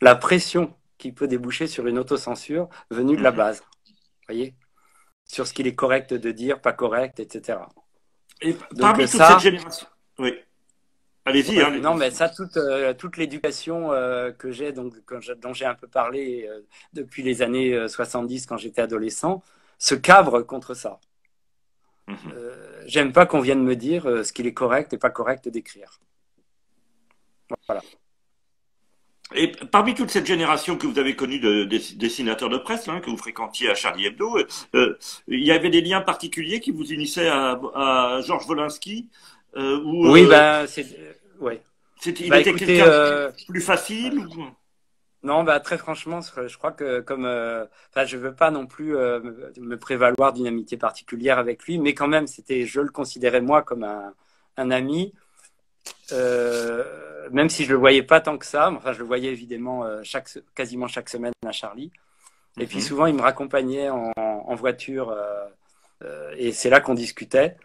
la pression qui peut déboucher sur une autocensure venue de la base. Vous voyez, sur ce qu'il est correct de dire, pas correct, etc. Et parmi toute cette génération, oui. Allez-y. Ouais, non, mais ça, toute l'éducation que j'ai, dont j'ai un peu parlé depuis les années 70 quand j'étais adolescent, se cabre contre ça. J'aime pas qu'on vienne me dire ce qu'il est correct et pas correct d'écrire. Voilà. Et parmi toute cette génération que vous avez connue de dessinateurs de presse, que vous fréquentiez à Charlie Hebdo, il y avait des liens particuliers qui vous unissaient à Georges Wolinski Oui, ouais. Il était quelqu'un plus facile ou... Non, bah, très franchement, je crois que comme, enfin, je veux pas non plus me prévaloir d'une amitié particulière avec lui, mais quand même, je le considérais moi comme un ami, même si je le voyais pas tant que ça. Enfin, je le voyais évidemment quasiment chaque semaine à Charlie. Et puis Mhm. souvent, il me raccompagnait en voiture, et c'est là qu'on discutait.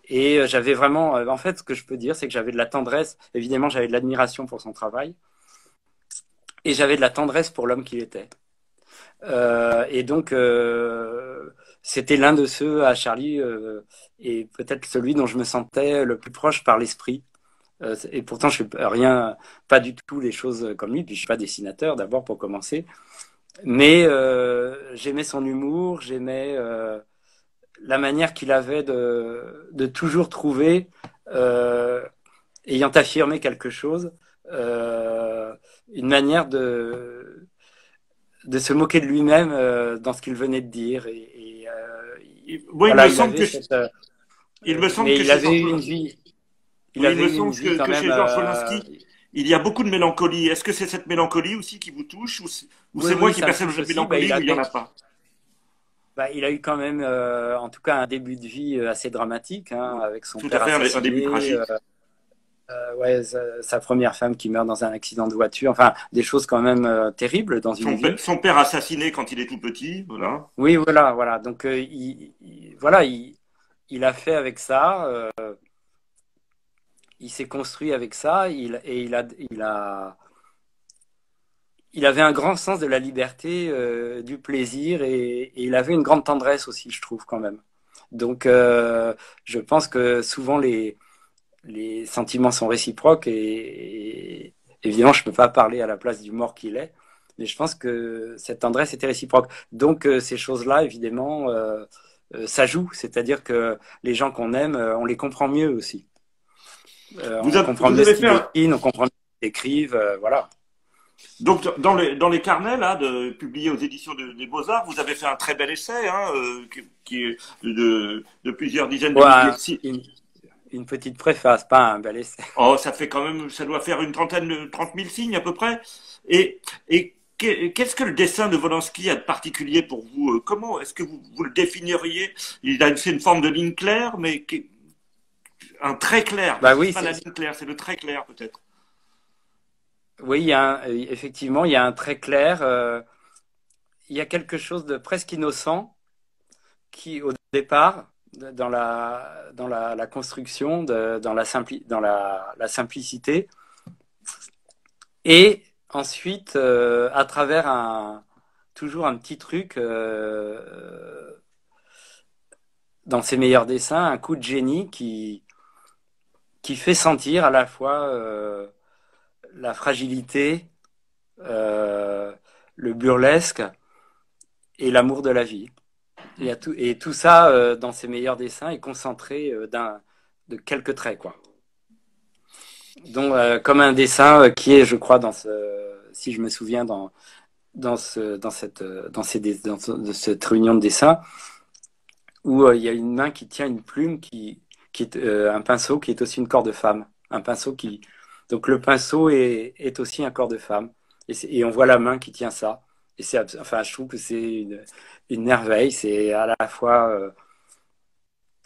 Et j'avais vraiment, en fait, ce que je peux dire, c'est que j'avais de la tendresse. Évidemment, j'avais de l'admiration pour son travail, et j'avais de la tendresse pour l'homme qu'il était. Et donc, c'était l'un de ceux à Charlie, et peut-être celui dont je me sentais le plus proche par l'esprit. Et pourtant, je fais rien, pas du tout les choses comme lui. Puis je suis pas dessinateur d'abord pour commencer, mais j'aimais son humour, j'aimais la manière qu'il avait de toujours trouver, ayant affirmé quelque chose, euh, une manière de se moquer de lui-même dans ce qu'il venait de dire. Oui, Voilà, il avait il me semble mais que il chez avait eu Georges, une vie, il oui, il avait me eu une semble vie quand que même. chez Georges Wolinski, il y a beaucoup de mélancolie. Est-ce que c'est cette mélancolie aussi qui vous touche ou Oui, c'est moi oui, qui ça me perçois touche cette aussi. mélancolie ou il n'y en a pas? Il a eu quand même, en tout cas, un début de vie assez dramatique, hein, avec son Tout à père fait, un début assassiné, tragique. ouais, sa première femme qui meurt dans un accident de voiture, enfin, des choses quand même terribles dans une vie. Son père assassiné quand il est tout petit, voilà. Oui, voilà, voilà. Donc, voilà, il a fait avec ça, il s'est construit avec ça, il avait un grand sens de la liberté, du plaisir, et il avait une grande tendresse aussi, je trouve, quand même. Donc, je pense que souvent les sentiments sont réciproques, et évidemment, je ne peux pas parler à la place du mort qu'il est, mais je pense que cette tendresse était réciproque. Donc, ces choses-là, évidemment, ça joue, c'est-à-dire que les gens qu'on aime, on les comprend mieux aussi. On comprend Vous mieux ce avez qu'ils fait un, dessinent, on comprend mieux ce qu'ils écrivent, voilà. donc dans les carnets là, publiés aux éditions des Beaux-Arts, vous avez fait un très bel essai hein, qui est de plusieurs dizaines de milliers Ouais, de signes. une petite préface, pas un bel essai. Oh, ça fait quand même, ça doit faire une trentaine de 30 000 signes à peu près. Et qu'est-ce que le dessin de Wolanski a de particulier pour vous? Comment est-ce que vous le définiriez? C'est une forme de ligne claire, mais un trait clair. Bah C'est oui, pas la ligne claire, c'est le trait clair peut-être. oui, effectivement, il y a un trait clair. Il y a quelque chose de presque innocent qui, au départ, dans la construction, dans la simplicité, et ensuite, à travers toujours un petit truc, dans ses meilleurs dessins, un coup de génie qui fait sentir à la fois la fragilité, euh, le burlesque et l'amour de la vie. Et tout ça, dans ses meilleurs dessins, est concentré de quelques traits, quoi. Donc, comme un dessin qui est, je crois, si je me souviens, dans cette réunion de dessin, où il y a une main qui tient une plume qui est un pinceau qui est aussi une corps de femme. Un pinceau qui. Donc, le pinceau est aussi un corps de femme. Et on voit la main qui tient ça. Et enfin, je trouve que c'est une merveille. C'est à la fois un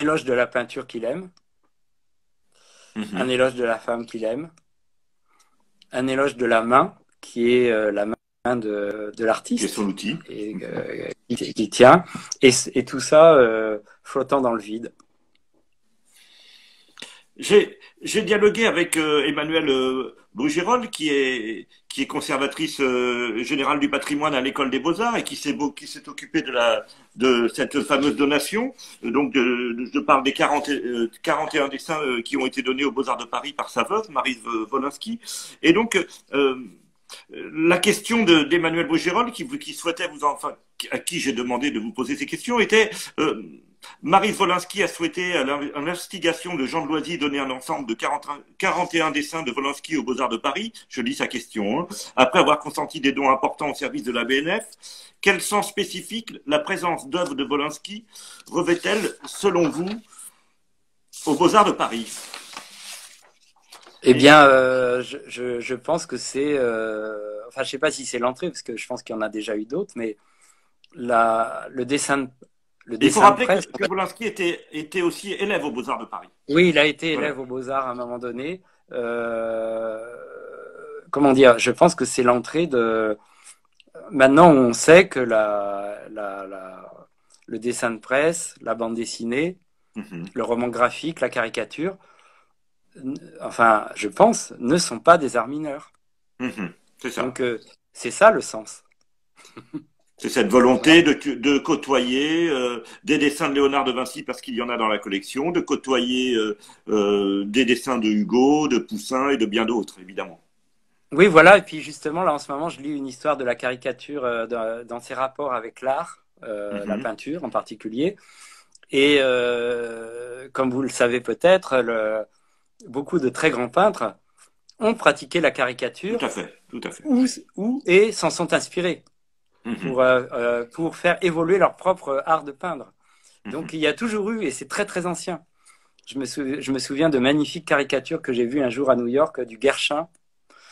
éloge de la peinture qu'il aime, un Mhm. éloge de la femme qu'il aime, un éloge de la main, qui est la main de Qui est son l'artiste, outil. et qui tient, et tout ça flottant dans le vide. J'ai dialogué avec Emmanuelle Bougerolles, qui est conservatrice générale du patrimoine à l'École des Beaux-Arts et qui s'est occupée de cette fameuse donation. Je parle des 41 dessins qui ont été donnés aux Beaux-Arts de Paris par sa veuve, Maryse Wolinski. Et donc, la question d'Emmanuel Bougerolles, qui souhaitait à qui j'ai demandé de vous poser ces questions, était Marie Wolinski a souhaité, à l'investigation de Jean de Loisy, donner un ensemble de 41 dessins de Wolinski aux Beaux-Arts de Paris. Je lis sa question. Hein. Après avoir consenti des dons importants au service de la BNF, quel sens spécifique la présence d'œuvres de Wolinski revêt-elle, selon vous, aux Beaux-Arts de Paris? Eh bien, je pense que c'est, enfin, je sais pas si c'est l'entrée, parce que je pense qu'il y en a déjà eu d'autres, mais le dessin, le Et il faut dessin de rappeler presse. que Wolinski était aussi élève aux Beaux-Arts de Paris. Oui, il a été Voilà. élève aux Beaux-Arts à un moment donné. Euh, comment dire? Je pense que c'est l'entrée de. Maintenant, on sait que le dessin de presse, la bande dessinée, Mhm. le roman graphique, la caricature, enfin, je pense, ne sont pas des arts mineurs. Mhm. C'est ça. Donc, c'est ça le sens. C'est cette Voilà. volonté de côtoyer des dessins de Léonard de Vinci parce qu'il y en a dans la collection, de côtoyer des dessins de Hugo, de Poussin et de bien d'autres, évidemment. Oui, voilà. Et puis justement, là, en ce moment, je lis une histoire de la caricature dans ses rapports avec l'art, la Mhm. peinture en particulier. Et comme vous le savez peut-être, beaucoup de très grands peintres ont pratiqué la Tout caricature à fait, tout à fait. et s'en sont inspirés Mhm. pour faire évoluer leur propre art de peindre. Donc Mhm. il y a toujours eu, et c'est très très ancien. Je me souviens de magnifiques caricatures que j'ai vues un jour à New York du Guerchin.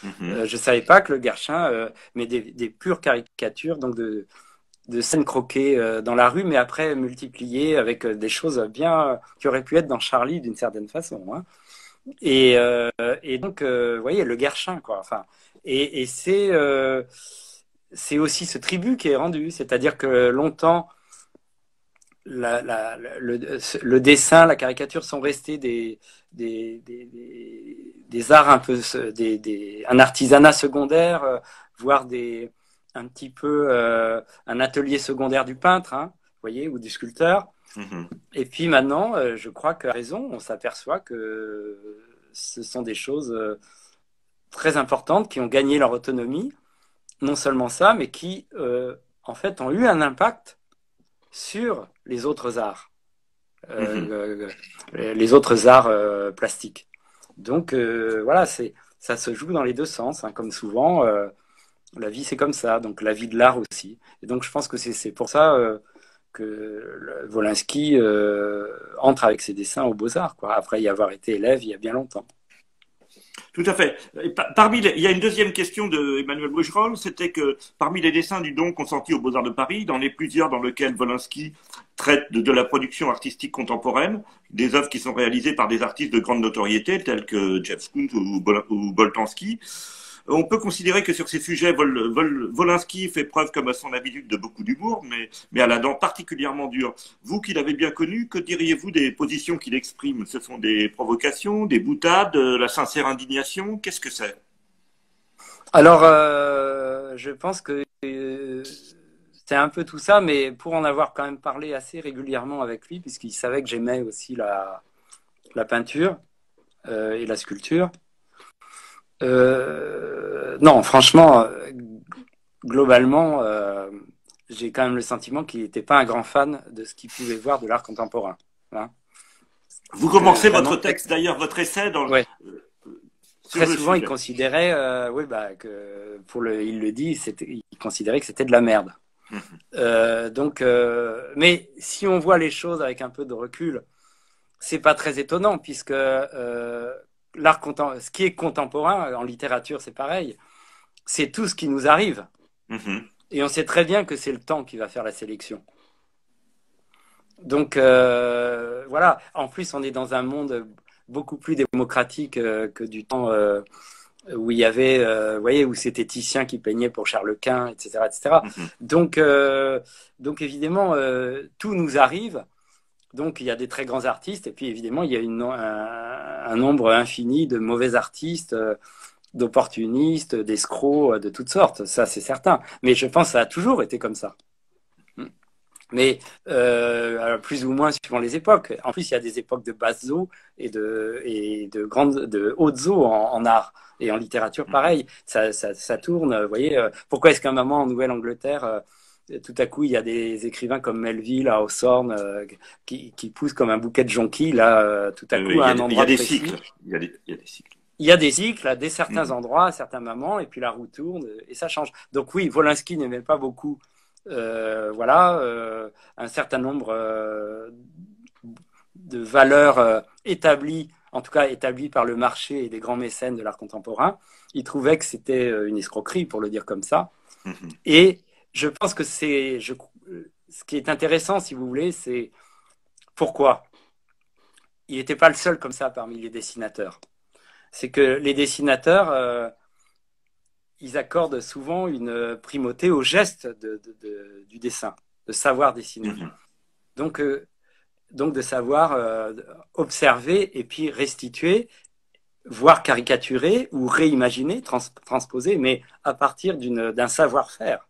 Mhm. Je savais pas que le Guerchin, mais des pures caricatures, donc de scènes croquées dans la rue, mais après multipliées avec des choses bien qui auraient pu être dans Charlie d'une certaine façon. Hein. Et, euh, et donc, vous voyez, le Guerchin, quoi. Enfin, et c'est aussi ce tribut qui est rendu, c'est-à-dire que longtemps, le dessin, la caricature sont restés des arts un peu, un artisanat secondaire, voire un petit peu un atelier secondaire du peintre, hein, vous voyez, ou du sculpteur. Mhm. Et puis maintenant, je crois qu'à raison, on s'aperçoit que ce sont des choses très importantes qui ont gagné leur autonomie. Non seulement ça, mais qui, en fait, ont eu un impact sur les autres arts, Mhm. les autres arts plastiques. Donc, voilà, ça se joue dans les deux sens, hein, comme souvent. La vie, c'est comme ça. Donc, la vie de l'art aussi. Et donc, je pense que c'est pour ça que Wolinski entre avec ses dessins aux Beaux-Arts, quoi, après y avoir été élève il y a bien longtemps. Tout à fait. Il y a une deuxième question de Emmanuel Brugerolles, c'était que parmi les dessins du don consentis aux Beaux-Arts de Paris, dans les plusieurs dans lesquels Wolinski traite de la production artistique contemporaine, des œuvres qui sont réalisées par des artistes de grande notoriété, tels que Jeff Koons ou Boltanski, on peut considérer que sur ces sujets, Wolinski fait preuve, comme à son habitude, de beaucoup d'humour, mais à la dent particulièrement dure. Vous qui l'avez bien connu, que diriez-vous des positions qu'il exprime? Ce sont des provocations, des boutades, la sincère indignation? Qu'est-ce que c'est? Alors, je pense que c'est un peu tout ça, mais pour en avoir quand même parlé assez régulièrement avec lui, puisqu'il savait que j'aimais aussi la peinture et la sculpture. Non, franchement, globalement, j'ai quand même le sentiment qu'il n'était pas un grand fan de ce qu'il pouvait voir de l'art contemporain. Hein. Vous Que commencez vraiment, votre texte, d'ailleurs, votre essai ouais, sur très le souvent, il sujet. considérait, oui, bah, que il le dit, il considérait que c'était de la merde. Donc, mais si on voit les choses avec un peu de recul, c'est pas très étonnant puisque ce qui est contemporain en littérature, c'est pareil, c'est tout ce qui nous arrive. Mhm. Et on sait très bien que c'est le temps qui va faire la sélection. Donc voilà. En plus, on est dans un monde beaucoup plus démocratique que du temps où il y avait, vous voyez, où c'était Titien qui peignait pour Charles Quint, etc., etc. Mhm. Donc, donc évidemment, tout nous arrive. Donc il y a des très grands artistes et puis évidemment il y a un nombre infini de mauvais artistes, d'opportunistes, d'escrocs, de toutes sortes. Ça c'est certain. Mais je pense que ça a toujours été comme ça. Mais alors, plus ou moins suivant les époques. En plus, il y a des époques de basses eaux et de hautes eaux en art et en littérature. Mhm. Pareil, ça tourne. Vous voyez, pourquoi est-ce qu'à un moment en Nouvelle-Angleterre, tout à coup, il y a des écrivains comme Melville à Hawthorne qui poussent comme un bouquet de jonquilles là, tout à Oui, coup à un il y a endroit des précis. cycles. Il y a des cycles. Il y a des cycles à des certains Mhm. endroits, à certains moments, et puis la roue tourne et ça change. Donc oui, Wolinski n'aimait pas beaucoup, voilà, un certain nombre de valeurs établies en tout cas établi par le marché et des grands mécènes de l'art contemporain. Il trouvait que c'était une escroquerie, pour le dire comme ça. Et je pense que ce qui est intéressant, si vous voulez, c'est pourquoi il n'était pas le seul comme ça parmi les dessinateurs. C'est que les dessinateurs, ils accordent souvent une primauté au geste du dessin, de savoir dessiner. Donc de savoir observer et puis restituer, voire caricaturer ou réimaginer, transposer, mais à partir d'un savoir-faire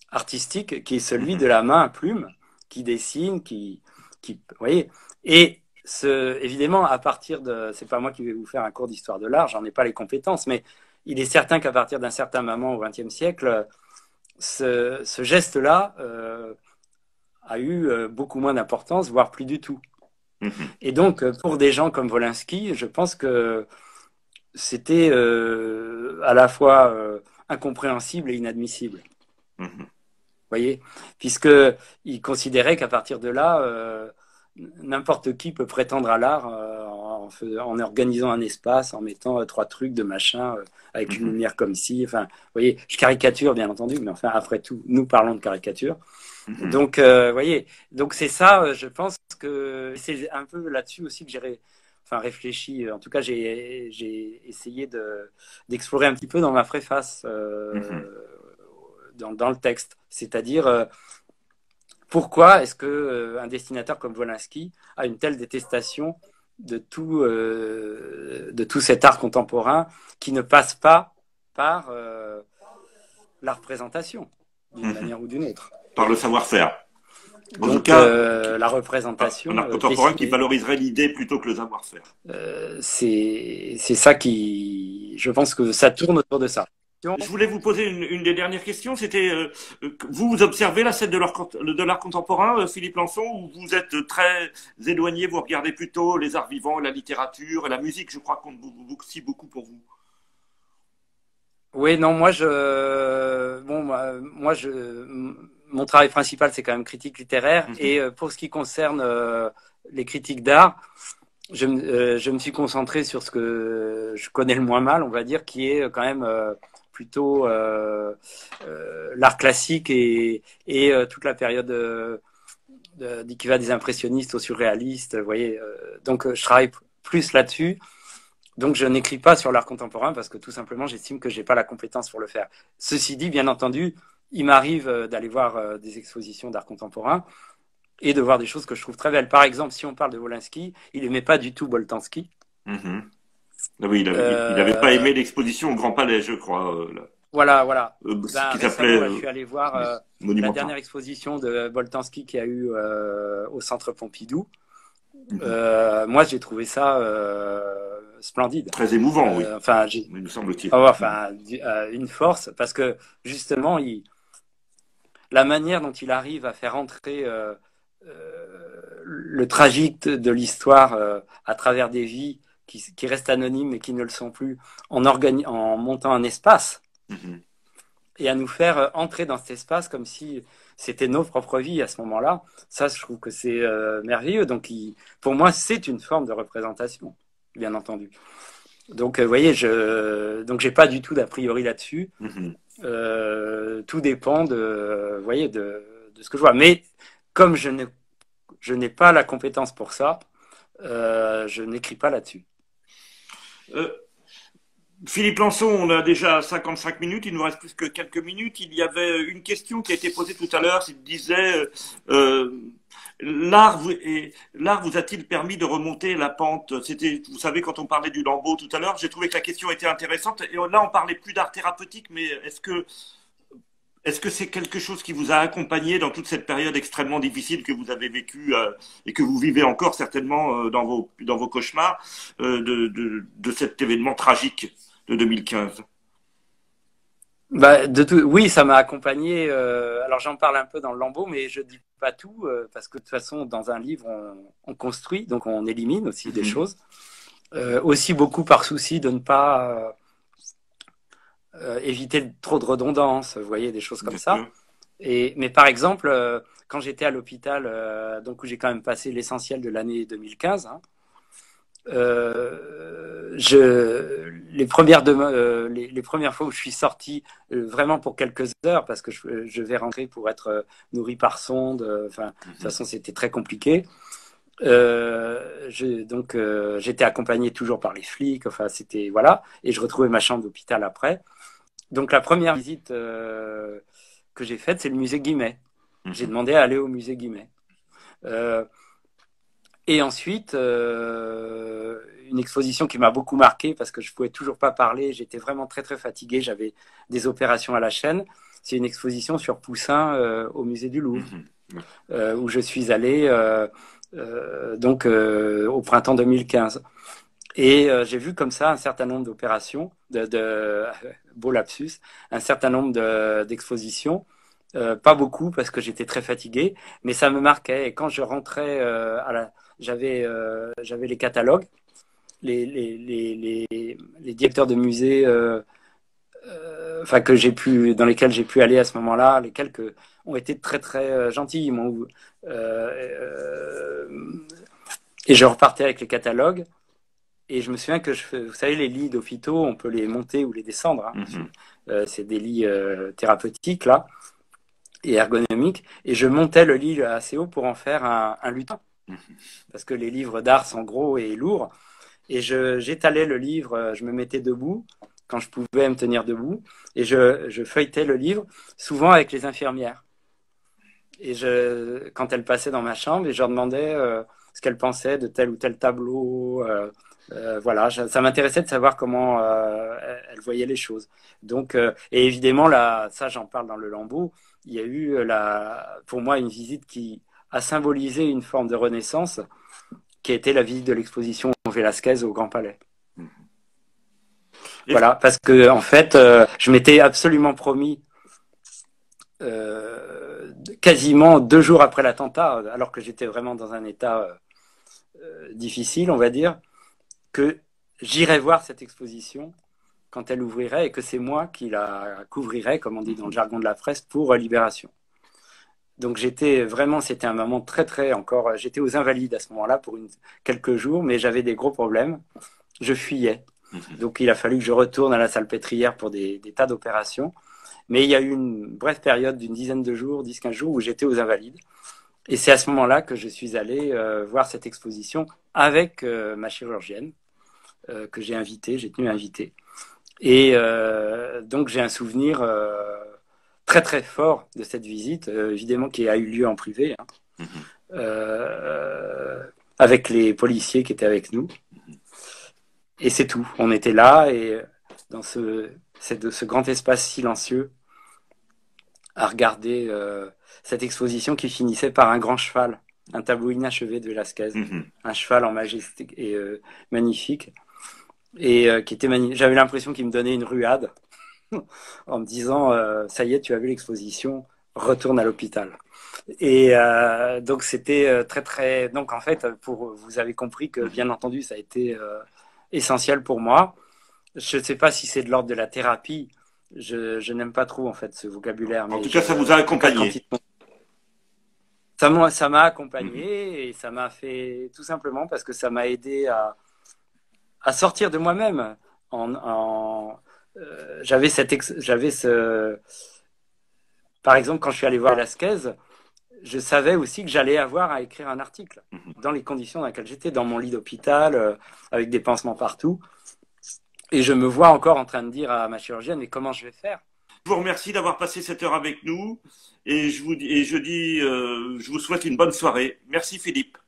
artistique qui est celui de la main à plume, qui dessine, vous voyez. Et évidemment, à partir c'est pas moi qui vais vous faire un cours d'histoire de l'art, j'en ai pas les compétences, mais il est certain qu'à partir d'un certain moment au XXe siècle, ce geste-là a eu beaucoup moins d'importance, voire plus du tout. Et donc, pour des gens comme Wolinski, je pense que c'était à la fois incompréhensible et inadmissible. Vous voyez, puisqu'il considérait qu'à partir de là, n'importe qui peut prétendre à l'art en organisant un espace, en mettant 3 trucs de machin, avec une lumière comme ci. Enfin, vous voyez, je caricature, bien entendu, mais enfin, après tout, nous parlons de caricature. Donc, voyez, donc c'est ça, je pense que c'est un peu là-dessus aussi que j'ai réfléchi. En tout cas, j'ai essayé d'explorer un petit peu dans ma préface, dans le texte. C'est-à-dire, pourquoi est-ce qu'un dessinateur comme Wolinski a une telle détestation de tout cet art contemporain qui ne passe pas par la représentation, d'une manière ou d'une autre. Par le savoir-faire. En tout cas, la représentation. Un art contemporain qui valoriserait l'idée plutôt que le savoir-faire. C'est ça qui. Je pense que ça tourne autour de ça. Je voulais vous poser une des dernières questions. C'était vous observez la scène de l'art contemporain, Philippe Lançon, ou vous êtes très éloigné, vous regardez plutôt les arts vivants, la littérature et la musique, je crois, compte aussi beaucoup pour vous. Oui, non, mon travail principal, c'est quand même critique littéraire. Et pour ce qui concerne les critiques d'art, je me suis concentré sur ce que je connais le moins mal, on va dire, qui est quand même plutôt l'art classique et toute la période qui va des impressionnistes aux surréalistes. Vous voyez, donc je travaille plus là-dessus. Donc, je n'écris pas sur l'art contemporain parce que tout simplement, j'estime que je n'ai pas la compétence pour le faire. Ceci dit, bien entendu, il m'arrive d'aller voir des expositions d'art contemporain et de voir des choses que je trouve très belles. Par exemple, si on parle de Wolinski, il n'aimait pas du tout Boltanski. Oui, il n'avait pas aimé l'exposition au Grand Palais, je crois. Voilà. Qui s'appelait. Je suis allé voir la dernière exposition de Boltanski qu'il y a eu au Centre Pompidou. Moi, j'ai trouvé ça splendide. Très émouvant, oui. Enfin, il me semble-t-il. Une force, parce que justement, la manière dont il arrive à faire entrer le tragique de l'histoire à travers des vies qui restent anonymes et qui ne le sont plus, en montant un espace et à nous faire entrer dans cet espace comme si c'était nos propres vies à ce moment-là. Ça, je trouve que c'est merveilleux. Donc, pour moi, c'est une forme de représentation, bien entendu. Donc, vous voyez, donc j'ai pas du tout d'a priori là-dessus. Tout dépend de ce que je vois. Mais comme je n'ai pas la compétence pour ça, je n'écris pas là-dessus. Philippe Lançon, on a déjà 55 minutes, il nous reste plus que quelques minutes. Il y avait une question qui a été posée tout à l'heure, il disait l'art vous a-t-il permis de remonter la pente? C'était, vous savez, quand on parlait du lambeau tout à l'heure, j'ai trouvé que la question était intéressante. Et là, on parlait plus d'art thérapeutique, mais est-ce que c'est quelque chose qui vous a accompagné dans toute cette période extrêmement difficile que vous avez vécue et que vous vivez encore certainement dans vos cauchemars de cet événement tragique de 2015? Oui, ça m'a accompagné. Alors j'en parle un peu dans le lambeau, mais je dis pas tout parce que de toute façon, dans un livre, on construit, donc on élimine aussi des choses. Aussi beaucoup par souci de ne pas éviter trop de redondance, vous voyez, des choses comme ça. Mais par exemple, quand j'étais à l'hôpital, donc où j'ai quand même passé l'essentiel de l'année 2015, les premières fois où je suis sorti, vraiment pour quelques heures, parce que je vais rentrer pour être nourri par sonde. Enfin, de toute façon, c'était très compliqué. J'étais accompagné toujours par les flics. Enfin, c'était voilà. Et je retrouvais ma chambre d'hôpital après. Donc, la première visite que j'ai faite, c'est le musée Guimet. J'ai demandé à aller au musée Guimet. Et ensuite, une exposition qui m'a beaucoup marqué parce que je pouvais toujours pas parler, j'étais vraiment très très fatigué, j'avais des opérations à la chaîne. C'est une exposition sur Poussin au musée du Louvre, où je suis allé au printemps 2015. Et j'ai vu comme ça un certain nombre d'opérations, beau lapsus, un certain nombre d'expositions. Pas beaucoup parce que j'étais très fatigué, mais ça me marquait. Et quand je rentrais j'avais les catalogues, les directeurs de musées, enfin dans lesquels j'ai pu aller à ce moment-là, lesquels ont été très très gentils. Et je repartais avec les catalogues. Et je me souviens que vous savez, les lits d'hôpitaux, on peut les monter ou les descendre. C'est des lits thérapeutiques là et ergonomiques. Et je montais le lit assez haut pour en faire un lutin. Parce que les livres d'art sont gros et lourds. Et j'étalais le livre, je me mettais debout quand je pouvais me tenir debout. Et je feuilletais le livre, souvent avec les infirmières. Et quand elles passaient dans ma chambre, et je leur demandais ce qu'elles pensaient de tel ou tel tableau. Voilà, ça m'intéressait de savoir comment elles voyaient les choses. Donc, et évidemment, ça j'en parle dans le Lambeau, il y a eu pour moi une visite qui a symbolisé une forme de renaissance, qui a été la visite de l'exposition Velázquez au Grand Palais. Voilà, parce que en fait, je m'étais absolument promis, quasiment 2 jours après l'attentat, alors que j'étais vraiment dans un état difficile, on va dire, que j'irais voir cette exposition quand elle ouvrirait et que c'est moi qui la couvrirais, comme on dit dans le jargon de la presse, pour Libération. Donc c'était un moment très très encore, j'étais aux Invalides à ce moment-là pour quelques jours, mais j'avais des gros problèmes, je fuyais. Donc il a fallu que je retourne à la Salpêtrière pour des tas d'opérations. Mais il y a eu une brève période d'une dizaine de jours, 10-15 jours, où j'étais aux Invalides. Et c'est à ce moment-là que je suis allé voir cette exposition avec ma chirurgienne, que j'ai tenu à inviter. Et donc j'ai un souvenir très très fort de cette visite, évidemment qui a eu lieu en privé, avec les policiers qui étaient avec nous. Et c'est tout. On était là et dans ce grand espace silencieux à regarder cette exposition qui finissait par un grand cheval, un tableau inachevé de Velázquez, un cheval en majesté et magnifique, et qui était magnifique. J'avais l'impression qu'il me donnait une ruade en me disant ça y est, tu as vu l'exposition, retourne à l'hôpital. Et donc c'était très très. Donc en fait, vous avez compris que bien entendu, ça a été essentiel pour moi. Je ne sais pas si c'est de l'ordre de la thérapie. Je n'aime pas trop en fait ce vocabulaire. En tout cas, ça vous a accompagné. Ça m'a accompagné et ça m'a fait tout simplement parce que ça m'a aidé à sortir de moi-même. Par exemple, quand je suis allé voir Velázquez, je savais aussi que j'allais avoir à écrire un article dans les conditions dans lesquelles j'étais, dans mon lit d'hôpital, avec des pansements partout. Et je me vois encore en train de dire à ma chirurgienne, mais comment je vais faire? Je vous remercie d'avoir passé cette heure avec nous et je vous souhaite une bonne soirée. Merci Philippe.